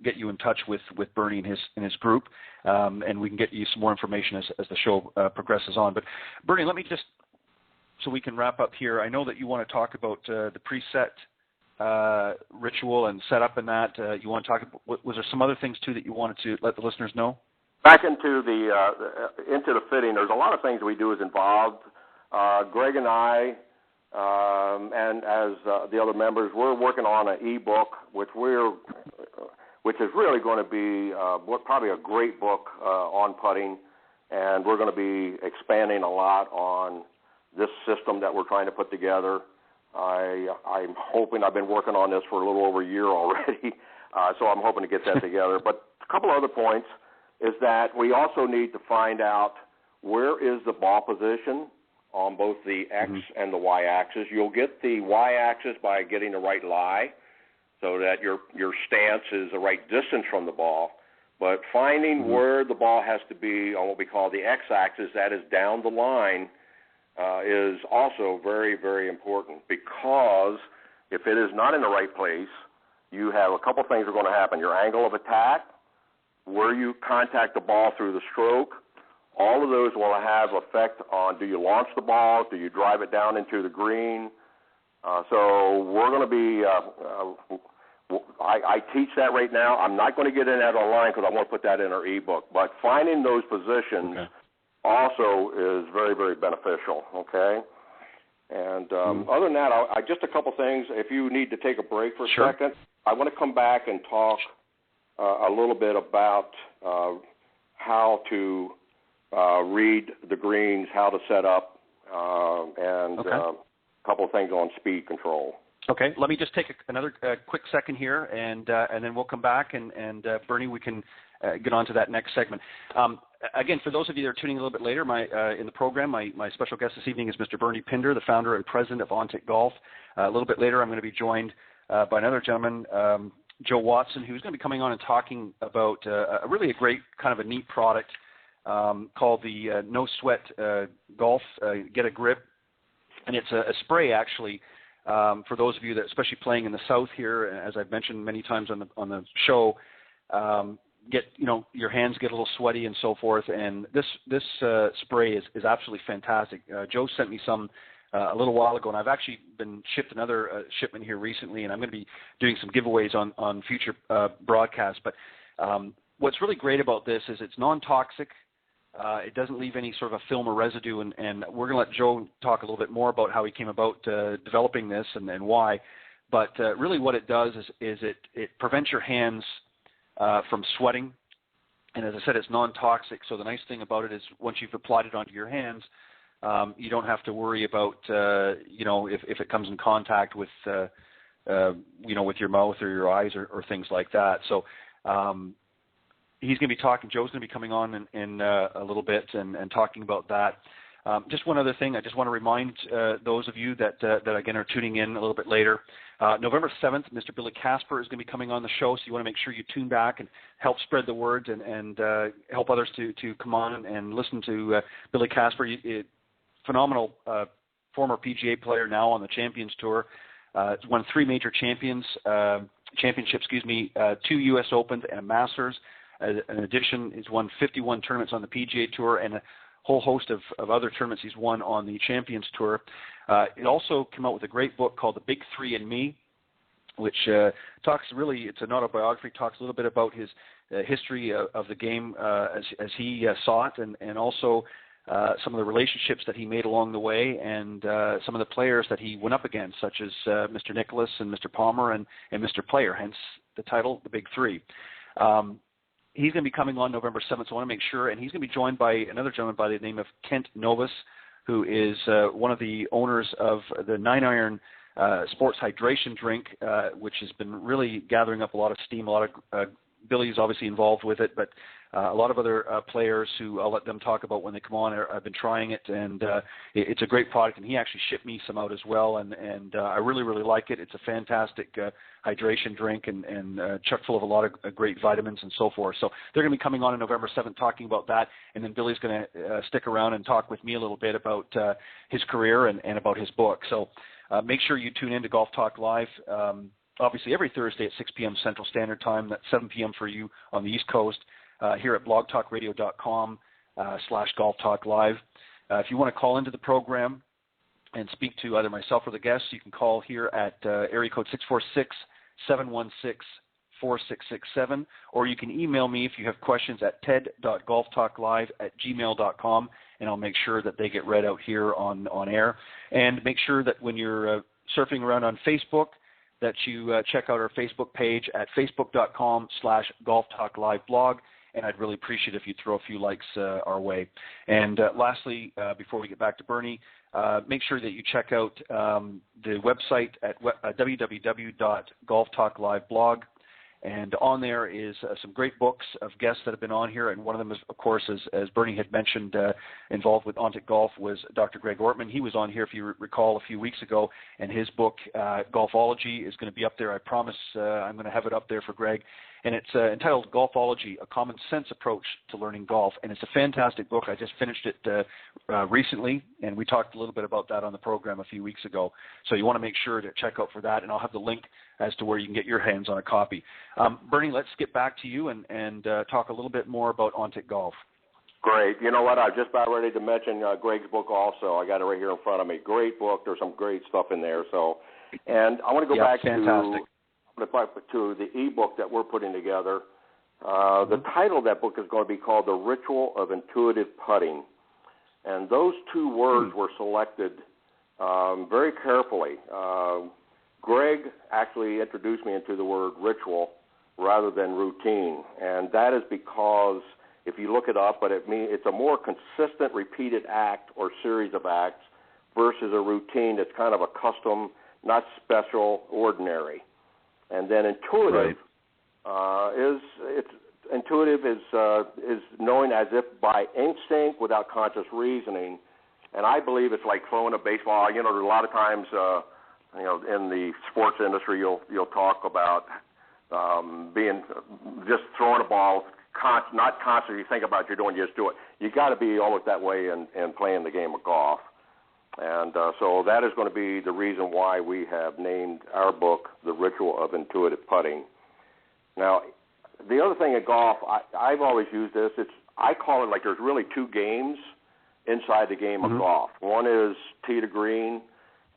get you in touch with Bernie and his group, and we can get you some more information as the show progresses on. But Bernie, let me just, so we can wrap up here, I know that you want to talk about the preset ritual and setup and that. You want to talk about, was there some other things too that you wanted to let the listeners know? Back into the fitting, there's a lot of things we do as involved. Greg and I, and as the other members, we're working on an e-book, which is really going to be probably a great book on putting, and we're going to be expanding a lot on this system that we're trying to put together. I'm hoping, I've been working on this for a little over a year already, so I'm hoping to get that together. But a couple other points is that we also need to find out where is the ball position on both the X and the Y axis. You'll get the Y axis by getting the right lie so that your stance is the right distance from the ball. But finding where the ball has to be on what we call the X axis, that is down the line, is also very, very important, because if it is not in the right place, you have a couple things are going to happen. Your angle of attack, where you contact the ball through the stroke, all of those will have effect on, do you launch the ball, do you drive it down into the green, So we're going to be, I teach that right now. I'm not going to get in that online because I want to put that in our ebook. But finding those positions also is very, very beneficial, okay? And other than that, just a couple things. If you need to take a break for a second, I want to come back and talk a little bit about how to read the greens, how to set up, and a couple of things on speed control. Okay, let me just take another quick second here, and then we'll come back, and Bernie, we can get on to that next segment. Again, for those of you that are tuning a little bit later in the program, my special guest this evening is Mr. Bernie Pinder, the founder and president of Ontic Golf. A little bit later, I'm going to be joined by another gentleman, Joe Watson, who's going to be coming on and talking about really a great kind of a neat product called the No Sweat Golf Get a Grip. And it's a spray, actually, for those of you that, especially playing in the South here, as I've mentioned many times on the show, your hands get a little sweaty and so forth. And this spray is absolutely fantastic. Joe sent me some a little while ago, and I've actually been shipped another shipment here recently, and I'm going to be doing some giveaways on future broadcasts. But what's really great about this is it's non-toxic. It doesn't leave any sort of a film or residue, and we're going to let Joe talk a little bit more about how he came about developing this and why. But really what it does is it prevents your hands from sweating. And as I said, it's non-toxic, so the nice thing about it is once you've applied it onto your hands, you don't have to worry about, if it comes in contact with, with your mouth or your eyes or things like that. So he's going to be talking, Joe's going to be coming on in a little bit and talking about that. Just one other thing, I just want to remind those of you that again are tuning in a little bit later. November 7th, Mr. Billy Casper is going to be coming on the show, so you want to make sure you tune back and help spread the word and help others to come on and listen to Billy Casper. Phenomenal former PGA player, now on the Champions Tour. Won 3 major championships, 2 U.S. Opens and a Masters. In addition, he's won 51 tournaments on the PGA Tour and a whole host of other tournaments he's won on the Champions Tour. It also came out with a great book called The Big Three and Me, which talks really, it's an autobiography, talks a little bit about his history of the game as he saw it, and also some of the relationships that he made along the way, and some of the players that he went up against, such as Mr. Nicklaus and Mr. Palmer and Mr. Player, hence the title, The Big Three. He's going to be coming on November 7th, so I want to make sure, and he's going to be joined by another gentleman by the name of Kent Novus, who is one of the owners of the 9-Iron sports hydration drink, which has been really gathering up a lot of steam. A lot of Billy's obviously involved with it, but a lot of other players who I'll let them talk about when they come on. I've been trying it, and it's a great product, and he actually shipped me some out as well, and I really, really like it. It's a fantastic hydration drink and chock full of a lot of great vitamins and so forth. So they're going to be coming on November 7th talking about that, and then Billy's going to stick around and talk with me a little bit about his career and about his book. So make sure you tune in to Golf Talk Live. Obviously, every Thursday at 6 p.m. Central Standard Time. That's 7 p.m. for you on the East Coast. Here at blogtalkradio.com/Golf Talk Live. If you want to call into the program and speak to either myself or the guests, you can call here at area code 646-716-4667, or you can email me if you have questions at ted.golftalklive@gmail.com, and I'll make sure that they get read out here on air. And make sure that when you're surfing around on Facebook, that you check out our Facebook page at facebook.com/golftalkliveblog. And I'd really appreciate if you throw a few likes our way. And lastly, before we get back to Bernie, make sure that you check out the website at www.golftalkliveblog. And on there is some great books of guests that have been on here. And one of them is, of course, as Bernie had mentioned, involved with Ontic Golf, was Dr. Greg Ortman. He was on here, if you recall, a few weeks ago. And his book, Golfology, is going to be up there. I promise I'm going to have it up there for Greg. And it's entitled Golfology, A Common Sense Approach to Learning Golf. And it's a fantastic book. I just finished it recently, and we talked a little bit about that on the program a few weeks ago. So you want to make sure to check out for that, and I'll have the link as to where you can get your hands on a copy. Bernie, let's get back to you and talk a little bit more about Ontic Golf. Great. You know what? I'm just about ready to mention Greg's book also. I got it right here in front of me. Great book. There's some great stuff in there. So, and I want to go back to the ebook that we're putting together. The title of that book is going to be called The Ritual of Intuitive Putting. And those two words were selected very carefully. Greg actually introduced me into the word ritual rather than routine. And that is because if you look it up, but it's a more consistent repeated act or series of acts versus a routine that's kind of a custom, not special, ordinary. And then intuitive is knowing as if by instinct without conscious reasoning. And I believe it's like throwing a baseball. You know, a lot of times, in the sports industry, you'll talk about being just throwing a ball, not consciously think about what you're doing, you just do it. You got to be almost that way in playing the game of golf. And so that is going to be the reason why we have named our book The Ritual of Intuitive Putting. Now, the other thing at golf, I've always used this. I call it like there's really two games inside the game of golf. One is tee to green.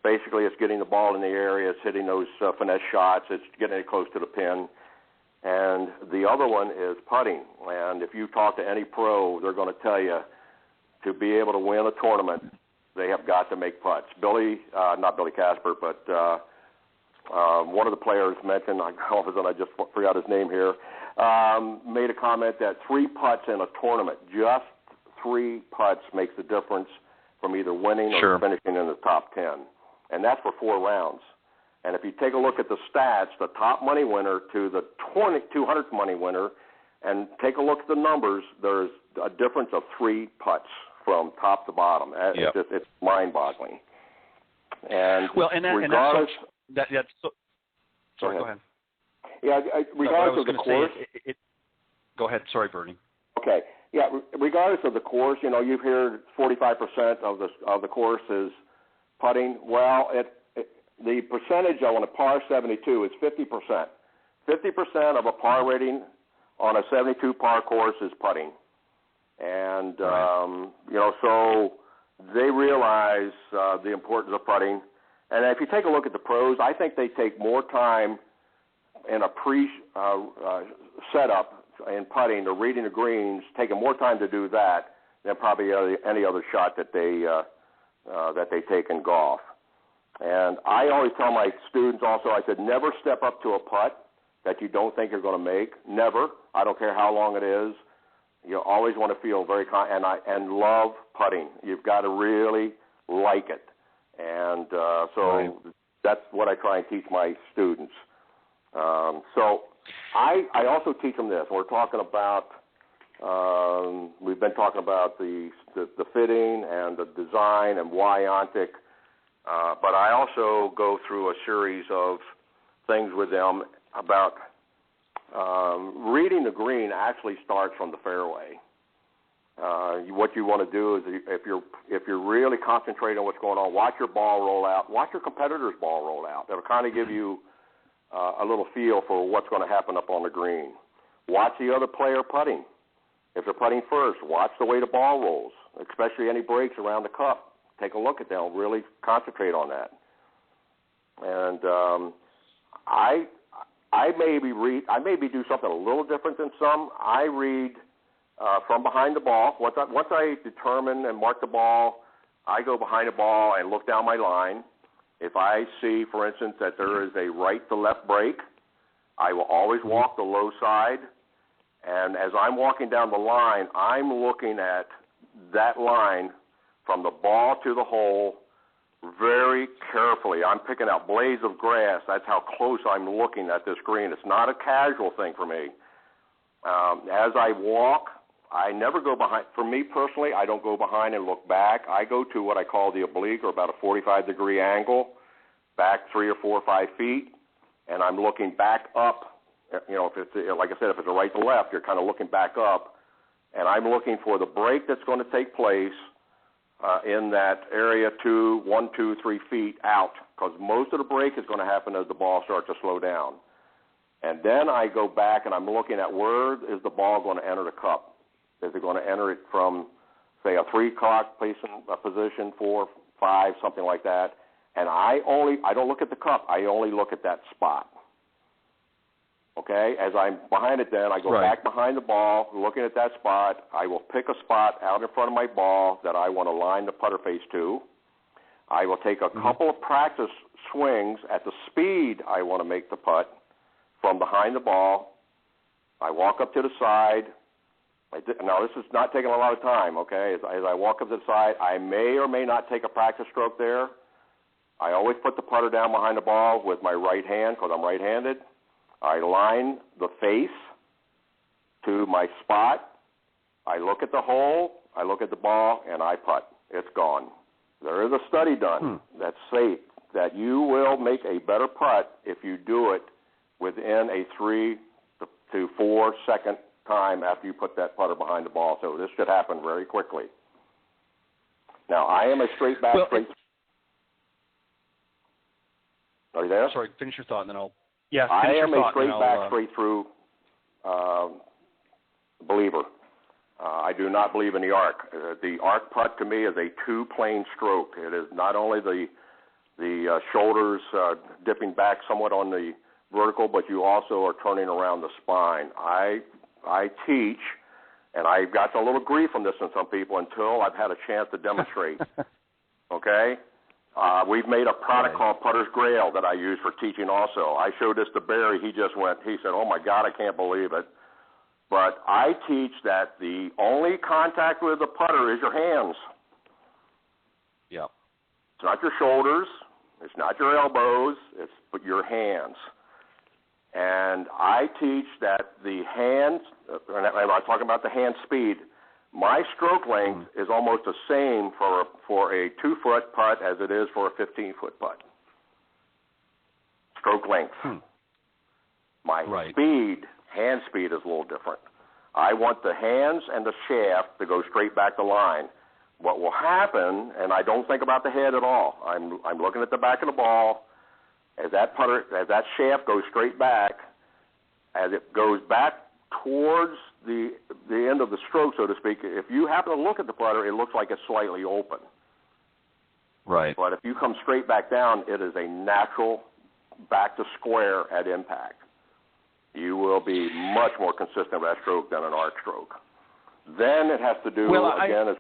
Basically, it's getting the ball in the area. It's hitting those finesse shots. It's getting it close to the pin. And the other one is putting. And if you talk to any pro, they're going to tell you to be able to win a tournament, they have got to make putts. Not Billy Casper, but one of the players mentioned, all of a sudden I just forgot his name here, made a comment that 3 putts in a tournament, just 3 putts makes the difference from either winning or finishing in the top 10. And that's for 4 rounds. And if you take a look at the stats, the top money winner to the 200th money winner, and take a look at the numbers, there's a difference of 3 putts from top to bottom. It's mind-boggling. And regardless, sorry, go ahead. Yeah, regardless of the course. Go ahead. Sorry, Bernie. Okay. Yeah, regardless of the course, you've heard 45% of the course is putting. Well, the percentage on a par 72 is 50%. 50% of a par rating on a 72 par course is putting. And, so they realize the importance of putting. And if you take a look at the pros, I think they take more time in a setup in putting or reading the greens, taking more time to do that than probably any other shot that they take in golf. And I always tell my students also, I said, never step up to a putt that you don't think you're going to make. Never. I don't care how long it is. You always want to feel very and love putting. You've got to really like it. And that's what I try and teach my students. So I also teach them this. We're talking about we've been talking about the fitting and the design and why Ontic. But I also go through a series of things with them about reading the green actually starts from the fairway. What you want to do is if you're really concentrating on what's going on, watch your ball roll out. Watch your competitor's ball roll out. That'll kind of give you a little feel for what's going to happen up on the green. Watch the other player putting. If they're putting first, watch the way the ball rolls, especially any breaks around the cup. Take a look at them. Really concentrate on that. And I maybe do something a little different than some. I read from behind the ball. Once I determine and mark the ball, I go behind the ball and look down my line. If I see, for instance, that there is a right to left break, I will always walk the low side. And as I'm walking down the line, I'm looking at that line from the ball to the hole very carefully. I'm picking out blades of grass. That's how close I'm looking at this green. It's not a casual thing for me. As I walk, I never go behind. For me personally, I don't go behind and look back. I go to what I call the oblique, or about a 45-degree angle, back 3 or 4 or 5 feet, and I'm looking back up. If it's, like I said, if it's a right to left, you're kind of looking back up, and I'm looking for the break that's going to take place in that area 1, 2, 3 feet out, because most of the break is going to happen as the ball starts to slow down. And then I go back and I'm looking at where is the ball going to enter the cup. Is it going to enter it from, say, a 3 o'clock position, 4, 5, something like that? And I don't look at the cup. I only look at that spot. Okay? As I'm behind it then, I go back behind the ball, looking at that spot. I will pick a spot out in front of my ball that I want to line the putter face to. I will take a couple of practice swings at the speed I want to make the putt from behind the ball. I walk up to the side. Now, this is not taking a lot of time, okay? As I walk up to the side, I may or may not take a practice stroke there. I always put the putter down behind the ball with my right hand because I'm right-handed. I line the face to my spot. I look at the hole, I look at the ball, and I putt. It's gone. There is a study done that says that you will make a better putt if you do it within a 3 to 4 second time after you put that putter behind the ball. So this should happen very quickly. Now, I am a straight back, Are you there? Sorry, finish your thought, and then I'll... Yeah, I am a straight back, straight through believer. I do not believe in the arc. The arc putt to me is a two-plane stroke. It is not only the shoulders dipping back somewhat on the vertical, but you also are turning around the spine. I teach, and I got a little grief from this from some people until I've had a chance to demonstrate. Okay? We've made a product called Putter's Grail that I use for teaching also. I showed this to Barry. He said, oh, my God, I can't believe it. But I teach that the only contact with the putter is your hands. Yeah. It's not your shoulders. It's not your elbows. It's your hands. And I teach that the hands, and I'm talking about the hand speed, my stroke length is almost the same for a 2-foot putt as it is for a 15-foot putt. Stroke length. My speed, hand speed, is a little different. I want the hands and the shaft to go straight back to line. What will happen, and I don't think about the head at all. I'm looking at the back of the ball. As that shaft goes straight back, as it goes back towards the end of the stroke, so to speak, if you happen to look at the putter, it looks like it's slightly open. Right. But if you come straight back down, it is a natural back to square at impact. You will be much more consistent with that stroke than an arc stroke. Then it has to do, as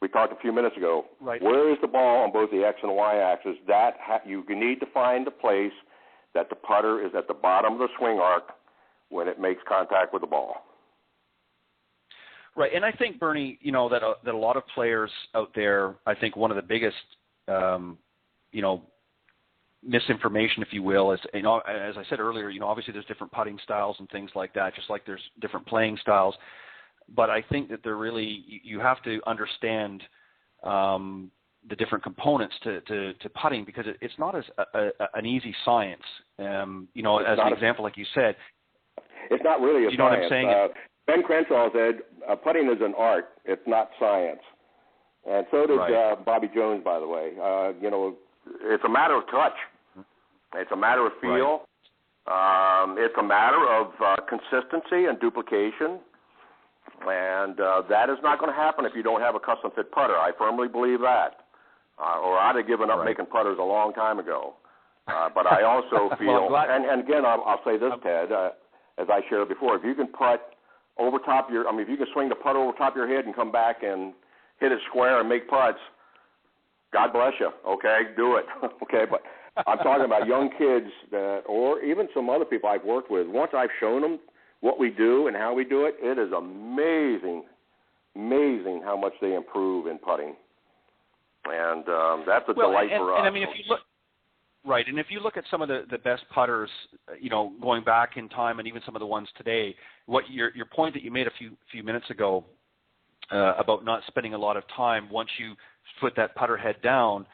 we talked a few minutes ago, where is the ball on both the X and Y axis? You need to find the place that the putter is at the bottom of the swing arc when it makes contact with the ball. Right, and I think, Bernie, that a lot of players out there, I think one of the biggest, misinformation, if you will, is, as I said earlier, obviously there's different putting styles and things like that, just like there's different playing styles. But I think that you have to understand the different components to putting, because it's not as an easy science. As an example, like you said, it's not really a science. You know what I'm saying? Ben Crenshaw said putting is an art. It's not science. And so did Bobby Jones, by the way. It's a matter of touch. It's a matter of feel. It's a matter of consistency and duplication. And that is not going to happen if you don't have a custom-fit putter. I firmly believe that. Or I'd have given up making putters a long time ago. But I also feel, and again, I'll say this, Ted, as I shared before, if you can putt over top if you can swing the putter over top of your head and come back and hit it square and make putts, God bless you, okay? Do it, okay? But I'm talking about young kids or even some other people I've worked with. Once I've shown them what we do and how we do it, it is amazing how much they improve in putting. And that's a delight for us. And I mean, if you look, and if you look at some of the best putters, going back in time, and even some of the ones today, what your point that you made a few minutes ago about not spending a lot of time once you put that putter head down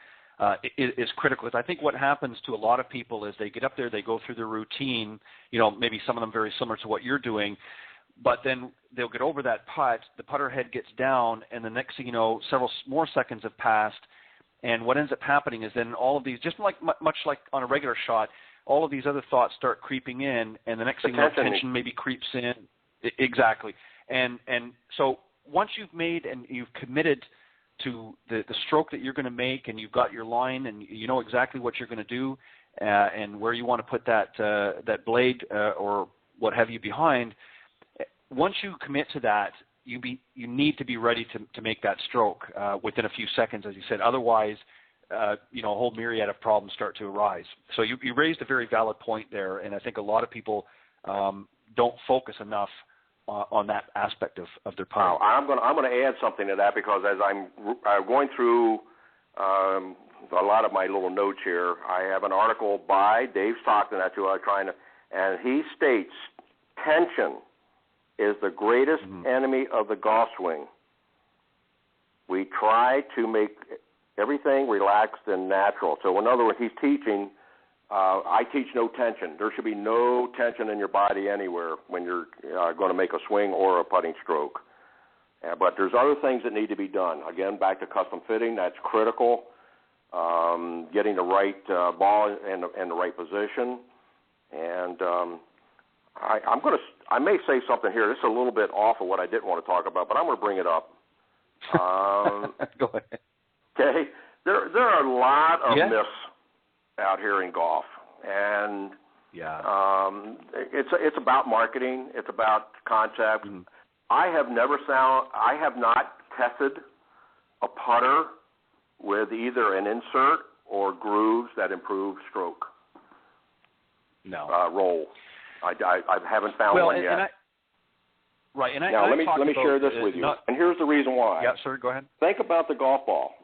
is critical. I think what happens to a lot of people is they get up there, they go through their routine, maybe some of them very similar to what you're doing, but then they'll get over that putt, the putter head gets down, and the next thing you know, several more seconds have passed, and what ends up happening is then all of these, just much like on a regular shot, all of these other thoughts start creeping in, and the next thing you know, tension maybe creeps in. Exactly. And so once you've made and you've committed to the stroke that you're going to make, and you've got your line, and you know exactly what you're going to do, and where you want to put that blade or what have you behind, once you commit to that, you need to be ready to make that stroke within a few seconds, as you said. Otherwise, a whole myriad of problems start to arise. So you raised a very valid point there, and I think a lot of people don't focus enough on that aspect of their putting. I'm going to add something to that, because as I'm going through a lot of my little notes here, I have an article by Dave Stockton that I was trying to, and he states tension is the greatest enemy of the golf swing. We try to make everything relaxed and natural. So in other words, he's teaching, I teach no tension. There should be no tension in your body anywhere when you're going to make a swing or a putting stroke. But there's other things that need to be done. Again, back to custom fitting, that's critical. Getting the right ball in the right position. And I may say something here. This is a little bit off of what I didn't want to talk about, but I'm going to bring it up. Go ahead. Okay, there are a lot of myths out here in golf, and it's about marketing. It's about concept. I have not tested a putter with either an insert or grooves that improve stroke. Roll. I haven't found one yet. Let me share this with you. And here's the reason why. Yeah, sir, go ahead. Think about the golf ball.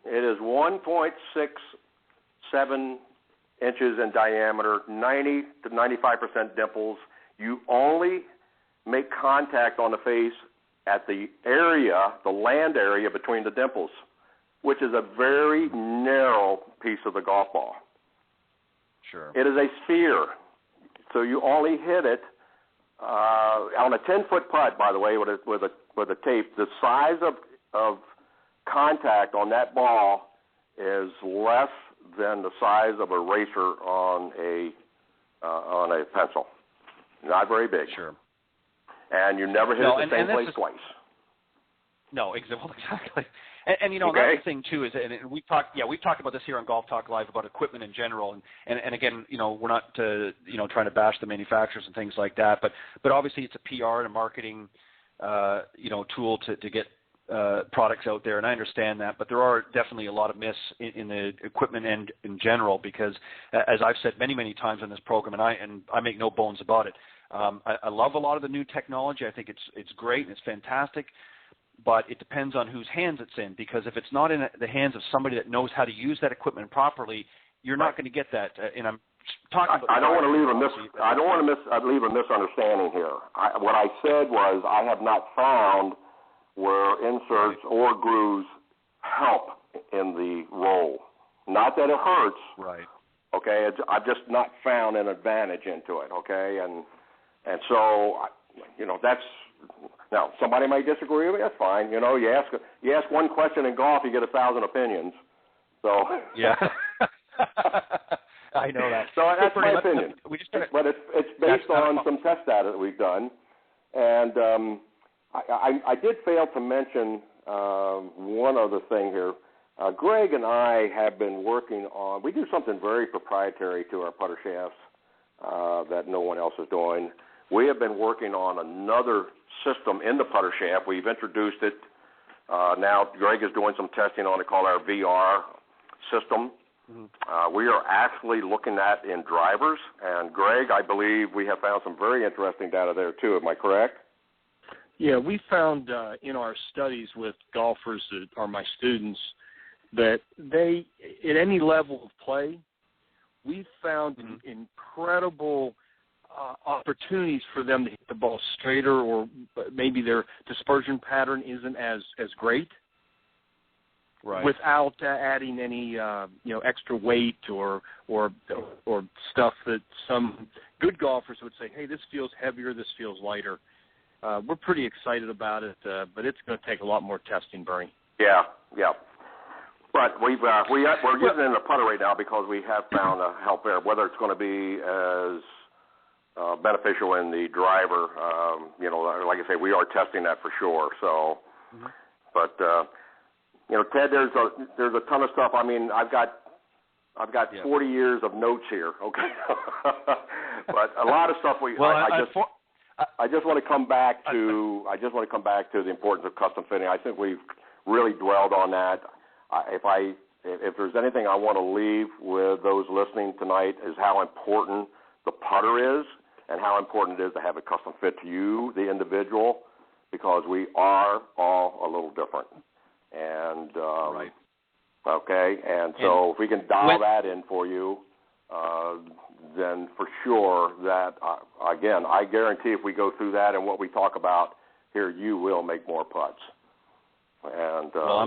It is 1.67 inches in diameter, 90 to 95% dimples. You only make contact on the face at the land area between the dimples, which is a very narrow piece of the golf ball. Sure. It is a sphere, so you only hit it on a 10-foot putt. By the way, with a tape, the size of contact on that ball is less than the size of a eraser on a pencil. Not very big. Sure. And you never hit it the same place twice. No, exactly. And another thing too is, and we've talked about this here on Golf Talk Live about equipment in general, and again, we're not trying to bash the manufacturers and things like that, but obviously it's a PR and a marketing tool to get products out there, and I understand that, but there are definitely a lot of myths in the equipment end in general, because as I've said many times on this program, and I make no bones about it, I love a lot of the new technology. I think it's great and it's fantastic. But it depends on whose hands it's in, because if it's not in the hands of somebody that knows how to use that equipment properly, you're not going to get that. And I'm talking about. I don't want to leave a misunderstanding here. What I said was I have not found where inserts or grooves help in the roll. Not that it hurts. Right. Okay. I've just not found an advantage into it. Okay. And so that's. Now, somebody might disagree with me. That's fine. You ask one question in golf, you get 1,000 opinions. So yeah, I know that. So that's my opinion. But it's based on some test data that we've done, and I did fail to mention one other thing here. Greg and I have been working on. We do something very proprietary to our putter shafts that no one else is doing. We have been working on another system in the putter shaft. We've introduced it. Now Greg is doing some testing on it called our VR system. We are actually looking at in drivers. And Greg, I believe we have found some very interesting data there too. Am I correct? Yeah, we found in our studies with golfers that are my students that they, at any level of play, we've found incredible opportunities for them to hit the ball straighter, or maybe their dispersion pattern isn't as great, right, without adding any extra weight or stuff that some good golfers would say, hey, this feels heavier, this feels lighter. We're pretty excited about it, but it's going to take a lot more testing, Bernie. Yeah. But we're using it in the putter right now because we have found a help there. Whether it's going to be as beneficial in the driver. Like I say, we are testing that for sure. So, but Ted, there's a ton of stuff. I mean, I've got 40 years of notes here. Okay, but a lot of stuff I just want to come back to. I just want to come back to the importance of custom fitting. I think we've really dwelled on that. If there's anything I want to leave with those listening tonight is how important the putter is and how important it is to have it custom fit to you, the individual, because we are all a little different. And right. Okay, and so if we can dial that in for you, then for sure that, again, I guarantee if we go through that and what we talk about here, you will make more putts. And well,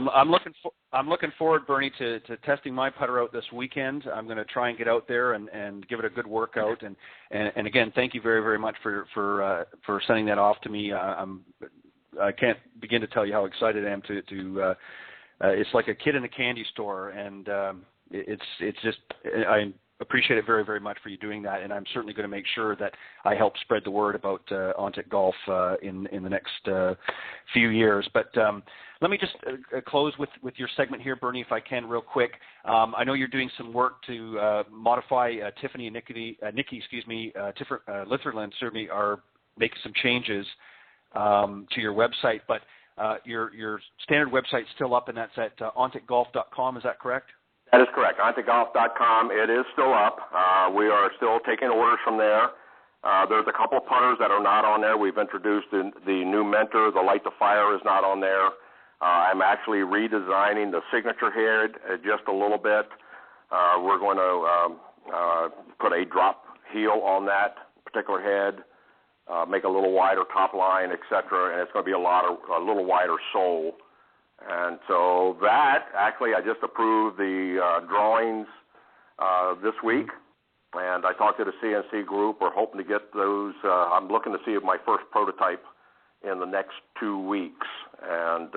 I'm looking forward, Bernie, to testing my putter out this weekend. I'm going to try and get out there and give it a good workout. And again, thank you very, very much for sending that off to me. I can't begin to tell you how excited I am to it's like a kid in a candy store, and it's just I appreciate it very, very much for you doing that, and I'm certainly going to make sure that I help spread the word about Ontic Golf in the next few years. But let me just close with your segment here, Bernie, if I can, real quick. I know you're doing some work to modify Tiffany and Nikki, Litherland, certainly are making some changes to your website, but your standard website's still up, and that's at onticgolf.com. Is that correct? That is correct. onticgolf.com. It is still up. We are still taking orders from there. There's a couple of putters that are not on there. We've introduced the new Mentor. The Light the Fire is not on there. I'm actually redesigning the signature head just a little bit. We're going to put a drop heel on that particular head, make a little wider top line, etc., and it's going to be a little wider sole. And so that, actually, I just approved the drawings this week, and I talked to the CNC group. We're hoping to get those. I'm looking to see my first prototype in the next 2 weeks. And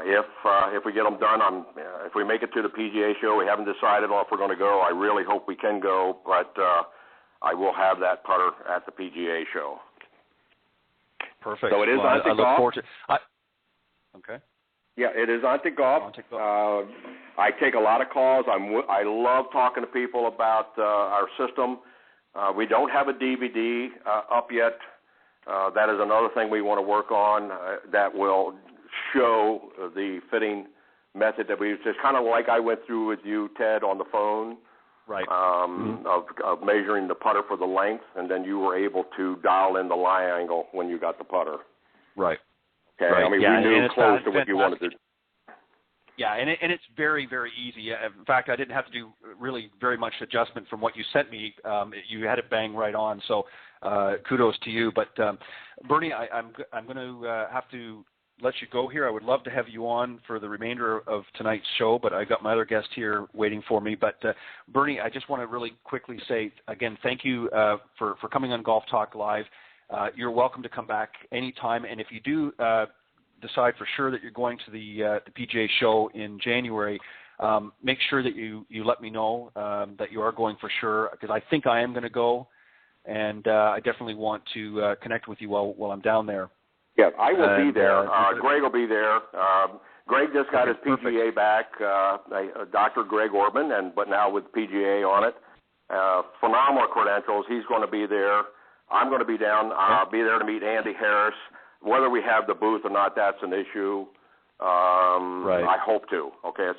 if we get them done, if we make it to the PGA show, we haven't decided on if we're going to go. I really hope we can go, but I will have that putter at the PGA show. Perfect. So it is Ontic Golf. I look forward to okay. Yeah, it is Ontic Golf. I take a lot of calls. I love talking to people about our system. We don't have a DVD up yet. That is another thing we want to work on that will show the fitting method that we just kind of like I went through with you, Ted, on the phone. Right. Of measuring the putter for the length, and then you were able to dial in the lie angle when you got the putter. Right. Okay. Right. I mean, yeah, we knew close to what you wanted to do. Yeah, and it's very, very easy. In fact, I didn't have to do really very much adjustment from what you sent me. You had it bang right on, so kudos to you. But, Bernie, I'm going to have to let you go here. I would love to have you on for the remainder of tonight's show, but I got my other guest here waiting for me. But, Bernie, I just want to really quickly say, again, thank you for coming on Golf Talk Live. You're welcome to come back anytime, and if you do decide for sure that you're going to the PGA show in January, make sure that you let me know that you are going for sure, because I think I am going to go, and I definitely want to connect with you while I'm down there. Yeah, I will be there. Greg will be there. Greg just got his PGA back, Dr. Greg Orban, but now with PGA on it. Phenomenal credentials. He's going to be there. I'm going to be down. I'll be there to meet Andy Harris. Whether we have the booth or not, that's an issue. Right. I hope to. Okay,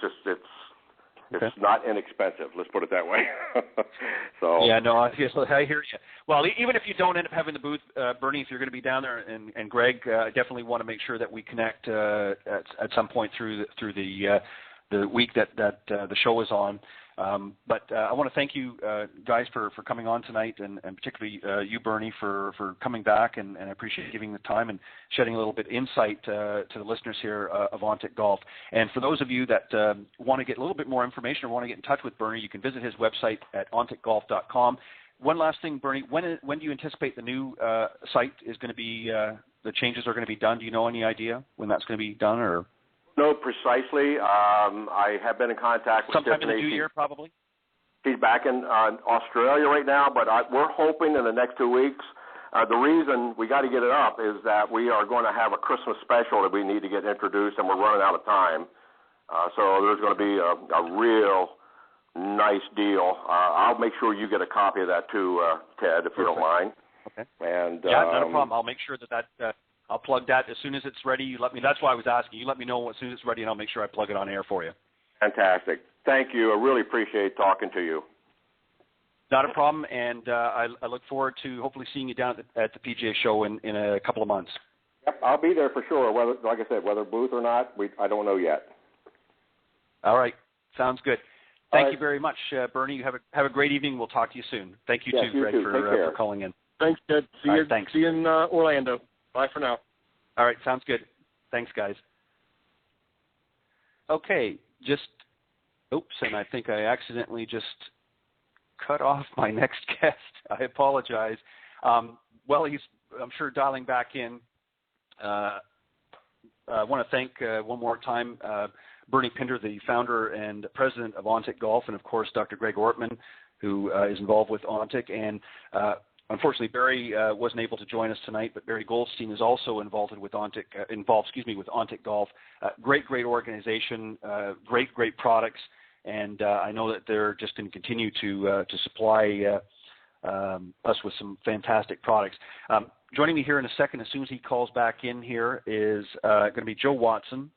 it's not inexpensive. Let's put it that way. So yeah, no, I hear you. Well, even if you don't end up having the booth, Bernie, if you're going to be down there, and Greg, I definitely want to make sure that we connect at some point through the week that the show is on. But I want to thank you guys for coming on tonight, and particularly you, Bernie, for coming back, and I appreciate giving the time and shedding a little bit insight to the listeners here of Ontic Golf. And for those of you that want to get a little bit more information or want to get in touch with Bernie, you can visit his website at onticgolf.com. One last thing, Bernie, when do you anticipate the new site is going to be, the changes are going to be done? Do you know any idea when that's going to be done, or? No, precisely. I have been in contact with sometime Tiffany. in the new year, probably? She's back in Australia right now, but we're hoping in the next 2 weeks. The reason we got to get it up is that we are going to have a Christmas special that we need to get introduced, and we're running out of time. So there's going to be a real nice deal. I'll make sure you get a copy of that too, Ted, if you don't mind. Okay. And yeah, not a problem. I'll make sure that I'll plug that as soon as it's ready. You let me. That's why I was asking. You let me know as soon as it's ready, and I'll make sure I plug it on air for you. Fantastic. Thank you. I really appreciate talking to you. Not a problem, and I look forward to hopefully seeing you down at the PGA show in a couple of months. Yep, I'll be there for sure. Whether, like I said, whether booth or not, I don't know yet. All right, sounds good. Thank you very much, Bernie. You have a great evening. We'll talk to you soon. Thank you too, Greg, for calling in. Thanks, Ted. See you in Orlando. Bye for now. All right, sounds good. Thanks, guys. Okay, oops, and I think I accidentally just cut off my next guest. I apologize. Well, he's, I'm sure, dialing back in. I want to thank one more time Bernie Pinder, the founder and president of Ontic Golf, and of course Dr. Greg Ortman, who is involved with Ontic. And unfortunately, Barry wasn't able to join us tonight, but Barry Goldstein is also involved with Ontic. With Ontic Golf. Great organization. Great products. And I know that they're just going to continue to supply us with some fantastic products. Joining me here in a second, as soon as he calls back in here, is going to be Joe Watson.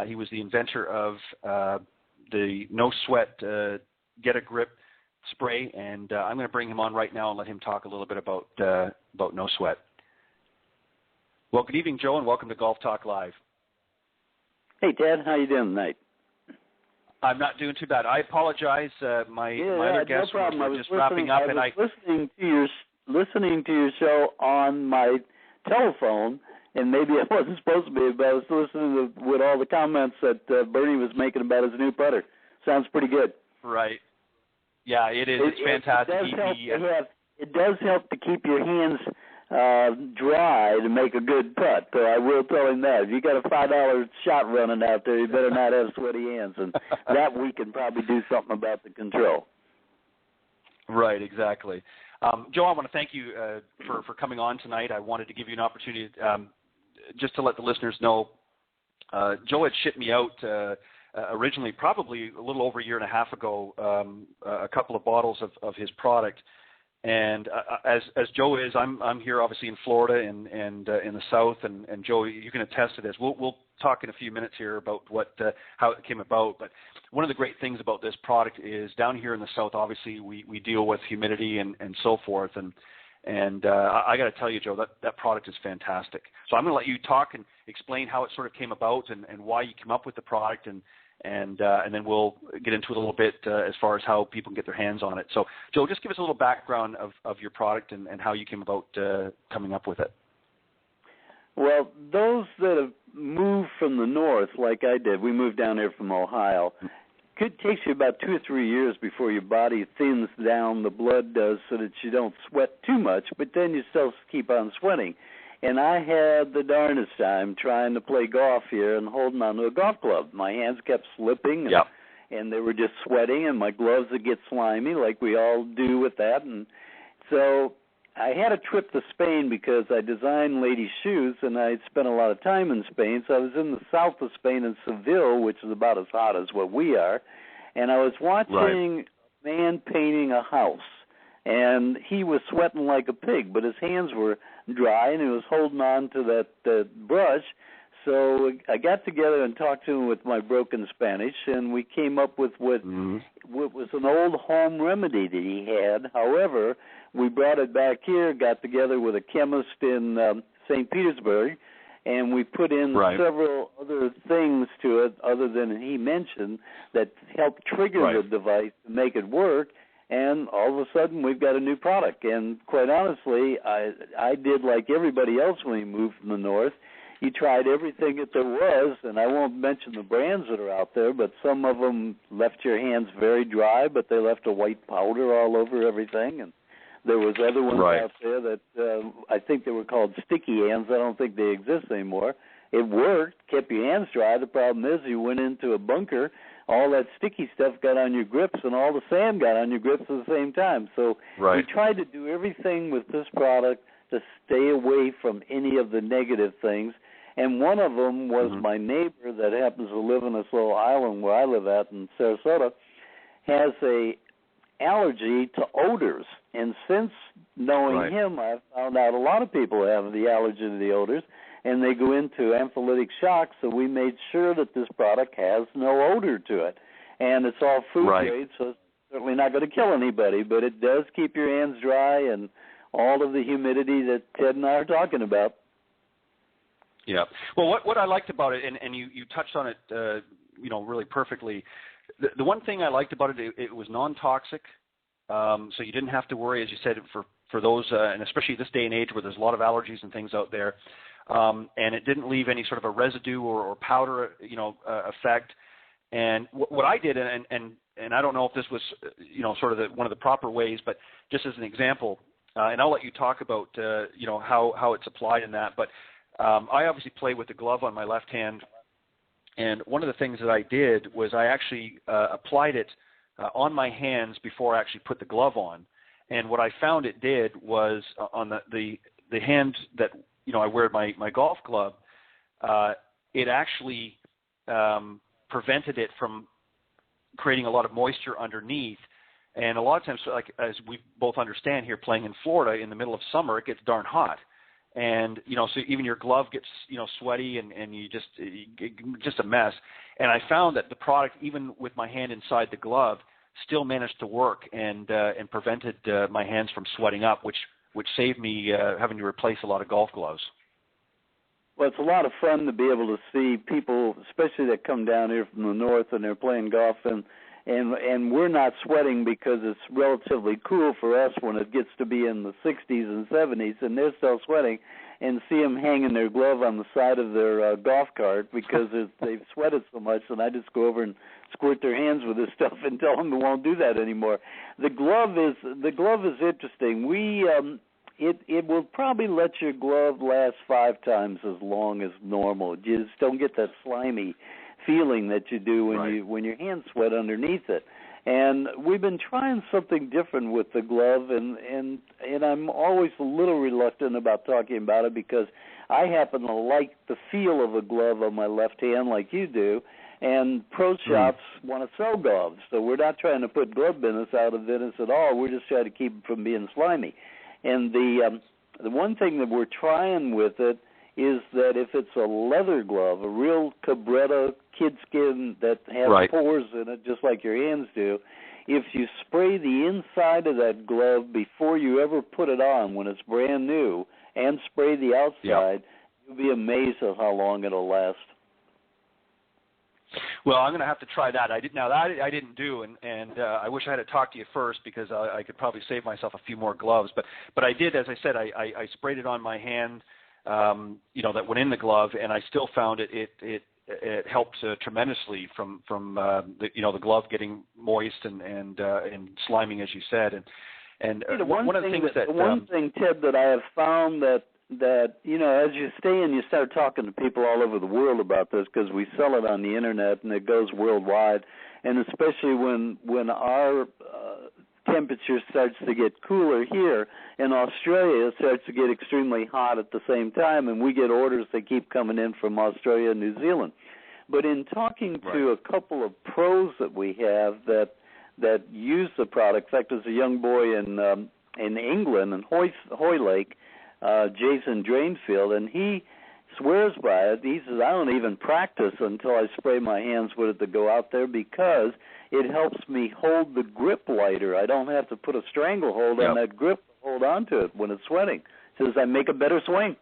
He was the inventor of the No Sweat Get a Grip spray, and I'm going to bring him on right now and let him talk a little bit about No Sweat. Well, good evening, Joe, and welcome to Golf Talk Live. Hey, Ted, how you doing tonight? I'm not doing too bad. I apologize. My other guests were just wrapping up, and I was listening to your show on my telephone, and maybe I wasn't supposed to be, but I was listening with all the comments that Bernie was making about his new putter. Sounds pretty good. Right. Yeah, it is. It's fantastic. It does help to keep your hands dry to make a good putt. So I will tell him that. If you got a $5 shot running out there, you better not have sweaty hands, and that we can probably do something about the control. Right, exactly. Joe, I want to thank you for coming on tonight. I wanted to give you an opportunity just to let the listeners know. Joe had shipped me out originally, probably a little over a year and a half ago, a couple of bottles of his product. And as Joe is, I'm here obviously in Florida and in the South, and Joe, you can attest to this. We'll talk in a few minutes here about how it came about. But one of the great things about this product is down here in the South, obviously we deal with humidity and so forth, and I got to tell you, Joe, that product is fantastic. So I'm going to let you talk and explain how it sort of came about and why you came up with the product, and then we'll get into it a little bit as far as how people can get their hands on it. So, Joe, just give us a little background of your product and how you came about coming up with it. Well, those that have moved from the north, like I did, we moved down here from Ohio, it takes you about 2 or 3 years before your body thins down, the blood does, so that you don't sweat too much, but then you still keep on sweating. And I had the darndest time trying to play golf here and holding on to a golf club. My hands kept slipping, and they were just sweating, and my gloves would get slimy like we all do with that. And so I had a trip to Spain because I designed ladies' shoes, and I spent a lot of time in Spain. So I was in the south of Spain in Seville, which is about as hot as what we are, and I was watching a man painting a house. And he was sweating like a pig, but his hands were dry, and he was holding on to that brush. So I got together and talked to him with my broken Spanish, and we came up with what was an old home remedy that he had. However, we brought it back here, got together with a chemist in St. Petersburg, and we put in several other things to it other than he mentioned that helped trigger the device to make it work. And all of a sudden, we've got a new product. And quite honestly, I did like everybody else when he moved from the north. He tried everything that there was, and I won't mention the brands that are out there, but some of them left your hands very dry, but they left a white powder all over everything. And there was other ones out there that I think they were called sticky hands. I don't think they exist anymore. It worked, kept your hands dry. The problem is you went into a bunker all that sticky stuff got on your grips and all the sand got on your grips at the same time. So we tried to do everything with this product to stay away from any of the negative things. And one of them was my neighbor that happens to live in this little island where I live at in Sarasota has a allergy to odors. And since knowing him, I've found out a lot of people have the allergy to the odors, and they go into anaphylactic shock, so we made sure that this product has no odor to it. And it's all food grade, so it's certainly not going to kill anybody, but it does keep your hands dry and all of the humidity that Ted and I are talking about. Yeah. Well, what I liked about it, and you touched on it, really perfectly. The one thing I liked about it, it was non-toxic, so you didn't have to worry, as you said, for those, and especially this day and age where there's a lot of allergies and things out there, and it didn't leave any sort of a residue or powder, effect. And what I did, and I don't know if this was, sort of one of the proper ways, but just as an example, and I'll let you talk about, how it's applied in that, but I obviously play with the glove on my left hand, and one of the things that I did was I actually applied it on my hands before I actually put the glove on. And what I found it did was on the hand that, I wear my golf glove, it actually prevented it from creating a lot of moisture underneath. And a lot of times, like as we both understand here, playing in Florida in the middle of summer, it gets darn hot. And, so even your glove gets, sweaty and you just a mess. And I found that the product, even with my hand inside the glove, still managed to work and prevented my hands from sweating up, which saved me having to replace a lot of golf gloves. Well, it's a lot of fun to be able to see people, especially that come down here from the north and they're playing golf, and we're not sweating because it's relatively cool for us when it gets to be in the 60s and 70s, and they're still sweating, and see them hanging their glove on the side of their golf cart because they've sweated so much, and I just go over and squirt their hands with this stuff and tell them they won't do that anymore. The glove is interesting. It will probably let your glove last 5 times as long as normal. You just don't get that slimy feeling that you do when your hands sweat underneath it. And we've been trying something different with the glove, and I'm always a little reluctant about talking about it because I happen to like the feel of a glove on my left hand like you do, and pro shops want to sell gloves. So we're not trying to put glove business out of business at all. We're just trying to keep it from being slimy. And the one thing that we're trying with it is that if it's a leather glove, a real Cabretta kid skin that has pores in it, just like your hands do, if you spray the inside of that glove before you ever put it on when it's brand new and spray the outside, you'll be amazed at how long it'll last. Well, I'm going to have to try that. I didn't do, and I wish I had talked to you first because I could probably save myself a few more gloves. But I did, as I said, I sprayed it on my hand, that went in the glove, and I still found it helped tremendously from the glove getting moist and sliming, as you said. And one of the things that one thing, Ted, that I have found that as you stay and you start talking to people all over the world about this, because we sell it on the internet and it goes worldwide, and especially when our temperature starts to get cooler here in Australia, it starts to get extremely hot at the same time, and we get orders that keep coming in from Australia and New Zealand. But in talking to a couple of pros that we have that use the product, in fact, there's a young boy in England, in Hoylake, Jason Drainfield, and he swears by it. He says, I don't even practice until I spray my hands with it to go out there because it helps me hold the grip lighter. I don't have to put a stranglehold on that grip to hold on to it when it's sweating. He says, I make a better swing.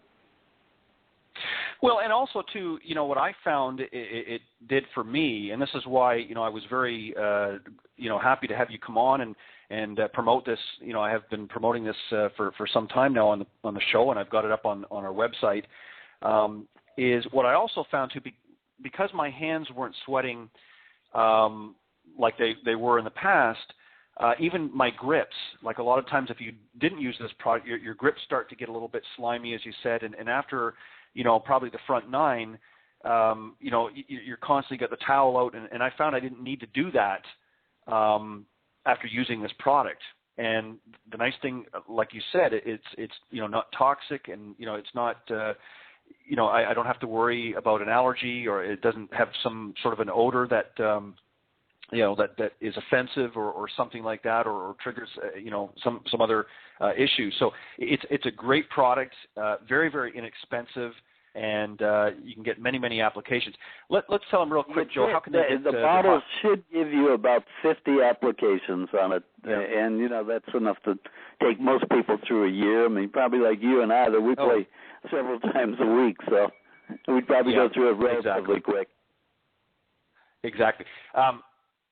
Well, and also, too, what I found it did for me, and this is why, I was very, happy to have you come on and promote this. I have been promoting this for some time now on the show, and I've got it up on our website, is what I also found, too, because my hands weren't sweating like they were in the past, even my grips, like a lot of times if you didn't use this product, your grips start to get a little bit slimy, as you said, and after, probably the front 9, you're constantly got the towel out, and I found I didn't need to do that after using this product. And the nice thing, like you said, it's not toxic, and it's not I don't have to worry about an allergy, or it doesn't have some sort of an odor that that is offensive or something like that, or triggers some other issue. So it's a great product, very, very inexpensive, and you can get many applications. Let's tell them real quick, Joe. How can they get the bottle should give you about 50 applications on it, and that's enough to take most people through a year. I mean, probably like you and I, that we play several times a week, so we'd probably go through it relatively quick. Exactly.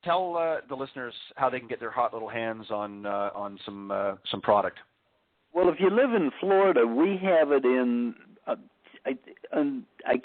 Tell the listeners how they can get their hot little hands on some product. Well, if you live in Florida, we have it in. I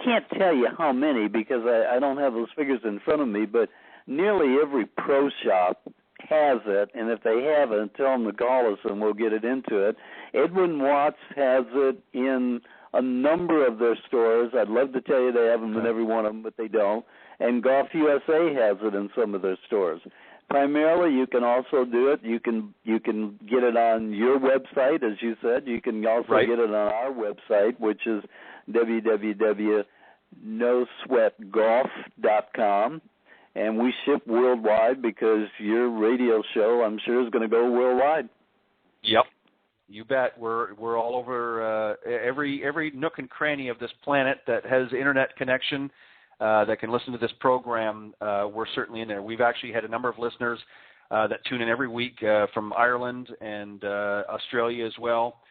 can't tell you how many because I don't have those figures in front of me, but nearly every pro shop has it, and if they haven't, tell them to call us and we'll get it into it. Edwin Watts has it in a number of their stores. I'd love to tell you they have them in every one of them, but they don't. And Golf USA has it in some of their stores. Primarily, you can also do it. You can get it on your website, as you said. You can also get it on our website, which is www.nosweatgolf.com. And we ship worldwide because your radio show, I'm sure, is going to go worldwide. Yep. You bet. We're all over every nook and cranny of this planet that has internet connection that can listen to this program. We're certainly in there. We've actually had a number of listeners that tune in every week from Ireland and Australia as well,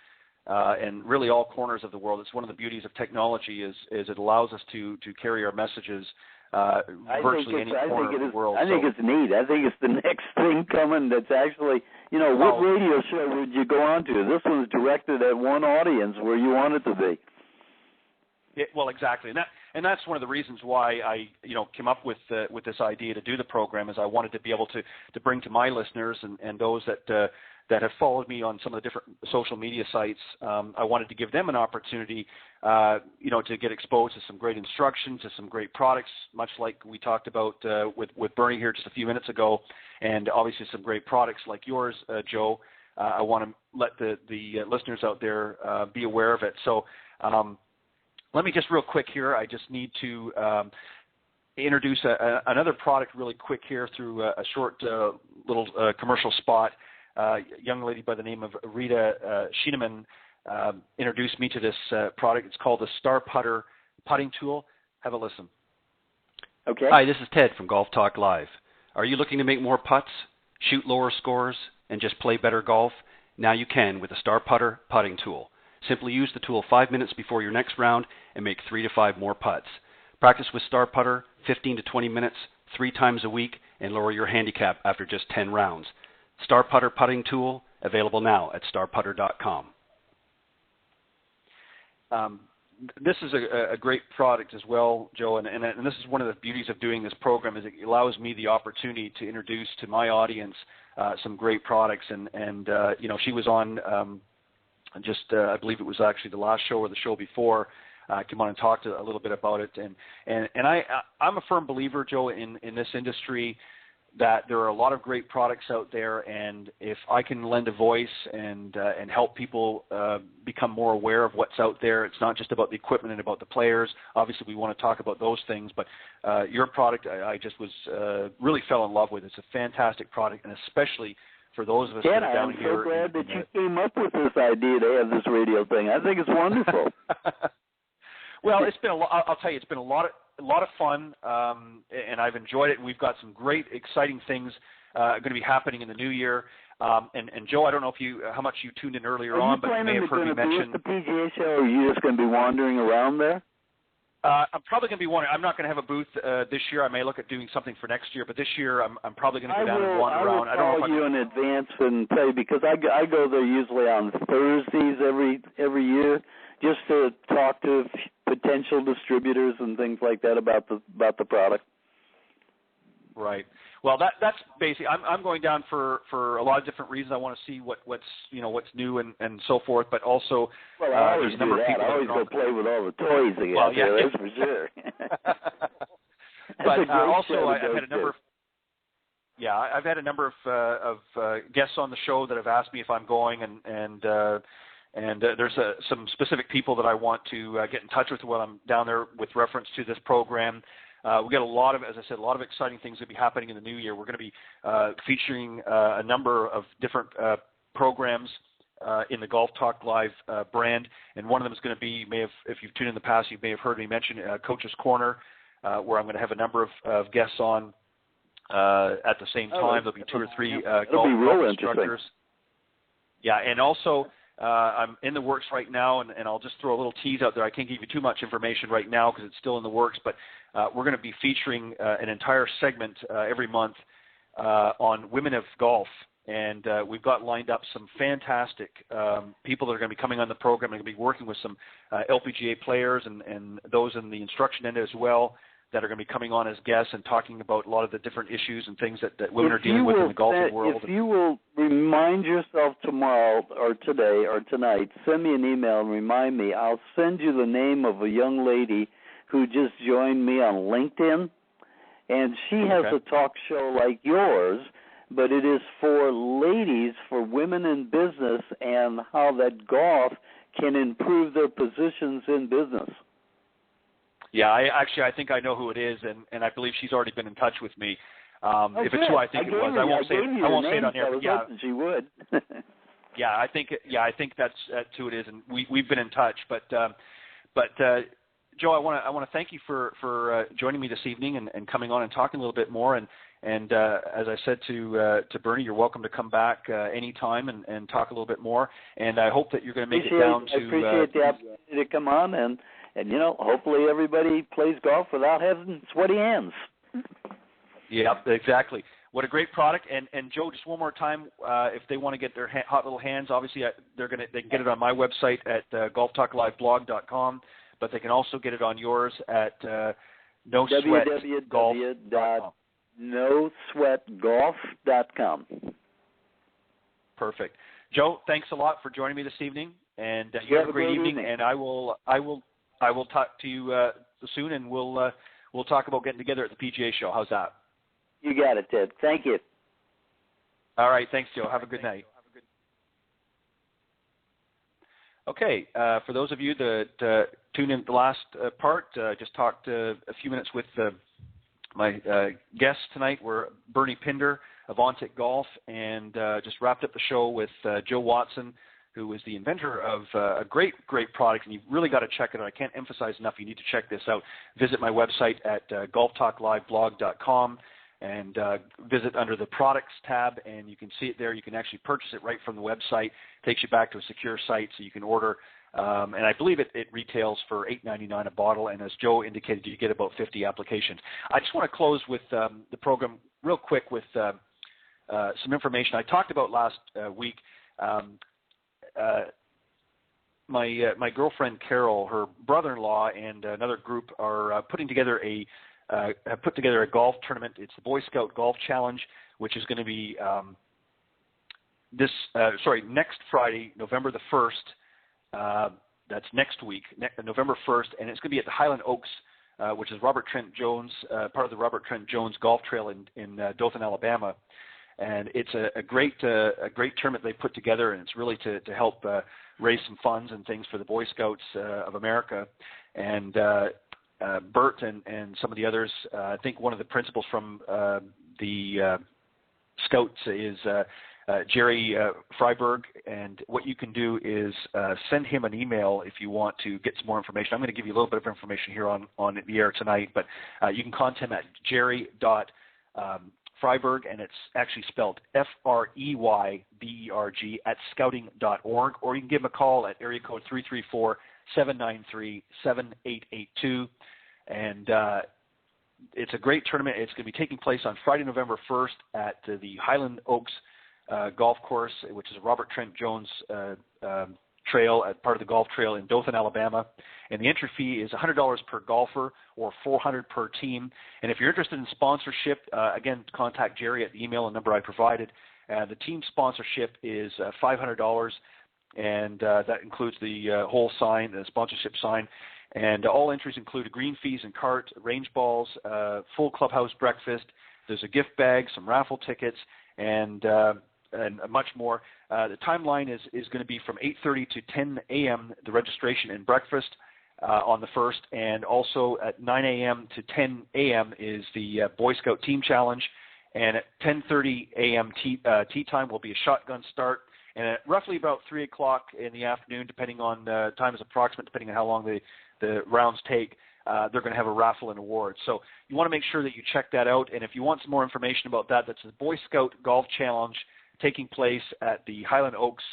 and really all corners of the world. It's one of the beauties of technology is it allows us to carry our messages virtually any corner of the world. I think it's neat. I think it's the next thing coming that's actually, what radio show would you go on to? This one's directed at one audience where you want it to be. Well, exactly. And that's one of the reasons why I came up with this idea to do the program, is I wanted to be able to bring to my listeners and those that have followed me on some of the different social media sites. I wanted to give them an opportunity, to get exposed to some great instruction, to some great products, much like we talked about with Bernie here just a few minutes ago, and obviously some great products like yours, Joe. I want to let the listeners out there be aware of it. So let me just real quick here. I just need to introduce another product really quick here through a short little commercial spot. Young lady by the name of Rita Schienemann introduced me to this product. It's called the Star Putter Putting Tool. Have a listen. Okay. Hi, this is Ted from Golf Talk Live. Are you looking to make more putts, shoot lower scores, and just play better golf? Now you can with the Star Putter Putting Tool. Simply use the tool 5 minutes before your next round and make 3 to 5 more putts. Practice with Star Putter 15 to 20 minutes 3 times a week and lower your handicap after just 10 rounds. Star Putter Putting Tool, available now at starputter.com. This is a great product as well, Joe, and this is one of the beauties of doing this program, is it allows me the opportunity to introduce to my audience some great products. And she was on I believe it was actually the last show or the show before, came on and talked a little bit about it. And I'm a firm believer, Joe, in this industry, that there are a lot of great products out there, and if I can lend a voice and help people become more aware of what's out there, it's not just about the equipment and about the players. Obviously, we want to talk about those things, but your product, I just was really fell in love with. It's a fantastic product, and especially for those of us that are down here. I'm so glad that you came up with this idea to have this radio thing. I think it's wonderful. Well, it's been I'll tell you, it's been a lot of fun, and I've enjoyed it. We've got some great, exciting things going to be happening in the new year. And Joe, I don't know how much you tuned in earlier on, but you may have heard me mention the PGA show, or are you just going to be wandering around there? I'm probably going to be wandering. I'm not going to have a booth this year. I may look at doing something for next year, but this year I'm probably going to go down and wander around. I will call you in advance and tell you, because I go there usually on Thursdays every year, just to talk to potential distributors and things like that about the product. Right. Well, that's basically. I'm going down for a lot of different reasons. I want to see what's new and so forth. But also, well, I always there's a number do of that. people I always go play with all the toys again. Well, yeah, that's for sure. But also, I've had a number of. Yeah, I've had a number of guests on the show that have asked me if I'm going, and there's some specific people that I want to get in touch with while I'm down there with reference to this program. We got a lot of, as I said, a lot of exciting things that will be happening in the new year. We're going to be featuring a number of different programs in the Golf Talk Live brand, and one of them is going to be, if you've tuned in the past, you may have heard me mention Coach's Corner, where I'm going to have a number of guests on at the same time. There'll be 2 or 3 golf instructors. Yeah, and also I'm in the works right now, and I'll just throw a little tease out there. I can't give you too much information right now because it's still in the works, but we're going to be featuring an entire segment every month on women of golf. And we've got lined up some fantastic people that are going to be coming on the program. We're going to be working with some LPGA players and those in the instruction end as well that are going to be coming on as guests and talking about a lot of the different issues and things that women are dealing with in the golfing world. If you will remind yourself tomorrow or today or tonight, send me an email and remind me. I'll send you the name of a young lady who just joined me on LinkedIn, and she has a talk show like yours, but it is for ladies, for women in business, and how that golf can improve their positions in business. Yeah, I think I know who it is, and I believe she's already been in touch with me. If it's who I think it was, I won't say it on air. Yeah, she would. Yeah, I think that's who it is, and we've been in touch. But Joe, I want to thank you for joining me this evening and coming on and talking a little bit more. And as I said to Bernie, you're welcome to come back anytime and talk a little bit more. And I hope that you're going to make it down to. I appreciate the opportunity to come on and hopefully everybody plays golf without having sweaty hands. Yeah, exactly. What a great product. And Joe, just one more time, if they want to get their hot little hands, obviously they can get it on my website at golftalkliveblog.com, but they can also get it on yours at www.nosweatgolf.com. Perfect. Joe, thanks a lot for joining me this evening, and you have a great evening. And I will talk to you soon, and we'll talk about getting together at the PGA show. How's that? You got it, Ted. Thank you. All right. Thanks, Joe. Have a good night. Okay. For those of you that tuned in the last part, just talked a few minutes with my guests tonight. We're Bernie Pinder of Ontic Golf, and just wrapped up the show with Joe Watson, who is the inventor of a great product, and you've really got to check it out. I can't emphasize enough. You need to check this out. Visit my website at golftalkliveblog.com and visit under the products tab, and you can see it there. You can actually purchase it right from the website. It takes you back to a secure site, so you can order. And I believe it retails for $8.99 a bottle, and as Joe indicated, you get about 50 applications. I just want to close with the program real quick with some information I talked about last week. My girlfriend Carol, her brother-in-law, and another group are putting together have put together a golf tournament. It's the Boy Scout Golf Challenge, which is going to be next Friday, November the 1st. That's next week, November 1st, and it's going to be at the Highland Oaks, which is Robert Trent Jones, part of the Robert Trent Jones Golf Trail in Dothan, Alabama. And it's a great tournament they put together, and it's really to help raise some funds and things for the Boy Scouts of America. And Bert and some of the others, I think one of the principals from the Scouts is Jerry Freiberg. And what you can do is send him an email if you want to get some more information. I'm going to give you a little bit of information here on the air tonight, but you can contact him at jerry.freiberg, and it's actually spelled FREYBERG at scouting.org, or you can give him a call at area code 334-793-7882. And it's a great tournament. It's going to be taking place on Friday, November 1st at the Highland Oaks Golf Course, which is a Robert Trent Jones trail, part of the golf trail in Dothan, Alabama. And the entry fee is $100 per golfer or $400 per team. And if you're interested in sponsorship, again, contact Jerry at the email and number I provided. The team sponsorship is $500, and that includes the whole sign, the sponsorship sign. And all entries include green fees and cart, range balls, full clubhouse breakfast. There's a gift bag, some raffle tickets, and much more. The timeline is going to be from 8:30 to 10 a.m., the registration and breakfast on the 1st, and also at 9 a.m. to 10 a.m. is the Boy Scout Team Challenge, and at 10:30 a.m. tea time will be a shotgun start, and at roughly about 3 o'clock in the afternoon, depending on time is approximate, depending on how long the rounds take, they're going to have a raffle and awards. So you want to make sure that you check that out, and if you want some more information about that, that's the Boy Scout Golf Challenge taking place at the Highland Oaks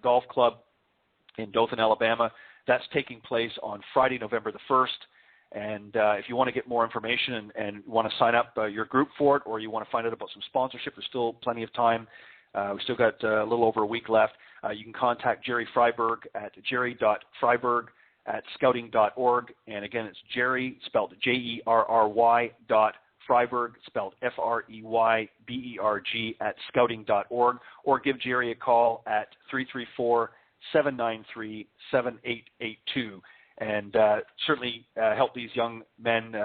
Golf Club in Dothan, Alabama. That's taking place on Friday, November the 1st. And if you want to get more information and want to sign up your group for it, or you want to find out about some sponsorship, there's still plenty of time. We've still got a little over a week left. You can contact Jerry Freiberg at jerry.freiberg@scouting.org. And again, it's Jerry, spelled Jerry, Freiberg, spelled Freyberg, @scouting.org, or give Jerry a call at 334-793-7882. And certainly help these young men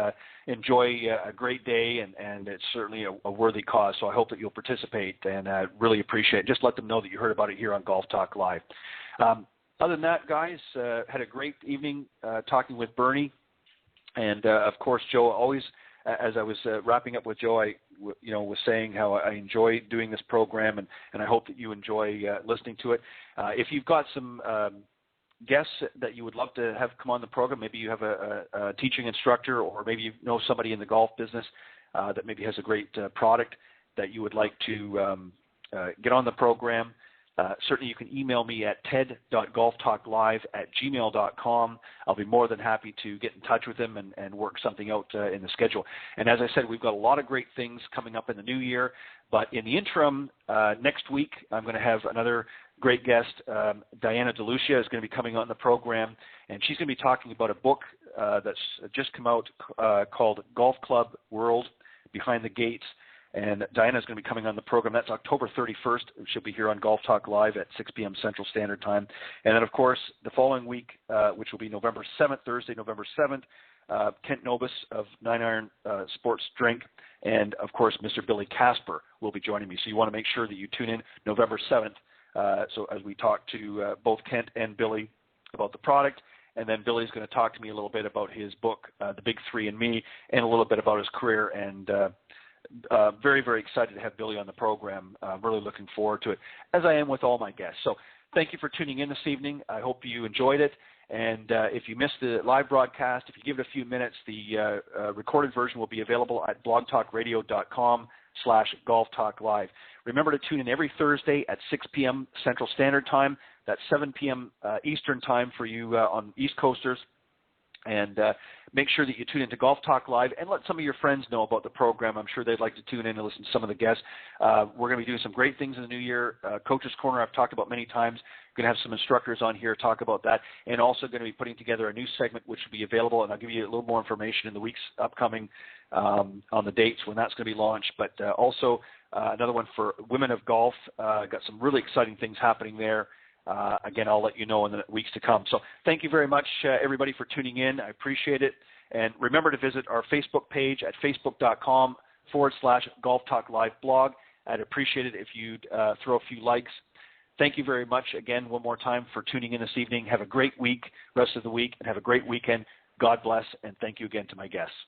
enjoy a great day, and it's certainly a worthy cause. So I hope that you'll participate, and really appreciate it. Just let them know that you heard about it here on Golf Talk Live. Other than that, guys, had a great evening talking with Bernie, and of course, Joe. Always, as I was wrapping up with Joe, I was saying how I enjoy doing this program, and I hope that you enjoy listening to it. If you've got some guests that you would love to have come on the program, maybe you have a teaching instructor, or maybe you know somebody in the golf business that maybe has a great product that you would like to get on the program, certainly you can email me at ted.golftalklive@gmail.com. I'll be more than happy to get in touch with them and work something out in the schedule. And as I said, we've got a lot of great things coming up in the new year, but in the interim, next week, I'm going to have another great guest. Diana DeLucia is going to be coming on the program, and she's going to be talking about a book that's just come out called Golf Club World, Behind the Gates. And Diana's going to be coming on the program. That's October 31st. She'll be here on Golf Talk Live at 6 p.m. Central Standard Time. And then, of course, the following week, which will be November 7th, Thursday, November 7th, Kent Nobis of 9 Iron Sports Drink, and, of course, Mr. Billy Casper will be joining me. So you want to make sure that you tune in November 7th, so as we talk to both Kent and Billy about the product. And then Billy's going to talk to me a little bit about his book, The Big Three and Me, and a little bit about his career. And very, very excited to have Billy on the program. Really looking forward to it, as I am with all my guests. So thank you for tuning in this evening. I hope you enjoyed it. And if you missed the live broadcast, if you give it a few minutes, the recorded version will be available at blogtalkradio.com/golftalklive. Remember to tune in every Thursday at 6 p.m. Central Standard Time. That's 7 p.m. Eastern Time for you on East Coasters. And make sure that you tune into Golf Talk Live and let some of your friends know about the program. I'm sure they'd like to tune in and listen to some of the guests. We're going to be doing some great things in the new year. Coach's Corner, I've talked about many times. Going to have some instructors on here talk about that, and also going to be putting together a new segment which will be available, and I'll give you a little more information in the weeks upcoming on the dates when that's going to be launched. But also another one for women of golf. Got some really exciting things happening there. Again, I'll let you know in the weeks to come. So thank you very much, everybody, for tuning in. I appreciate it. And remember to visit our Facebook page at facebook.com/Golf Talk Live blog. I'd appreciate it if you'd throw a few likes. Thank you very much again one more time for tuning in this evening. Have a great week, rest of the week, and have a great weekend. God bless, and thank you again to my guests.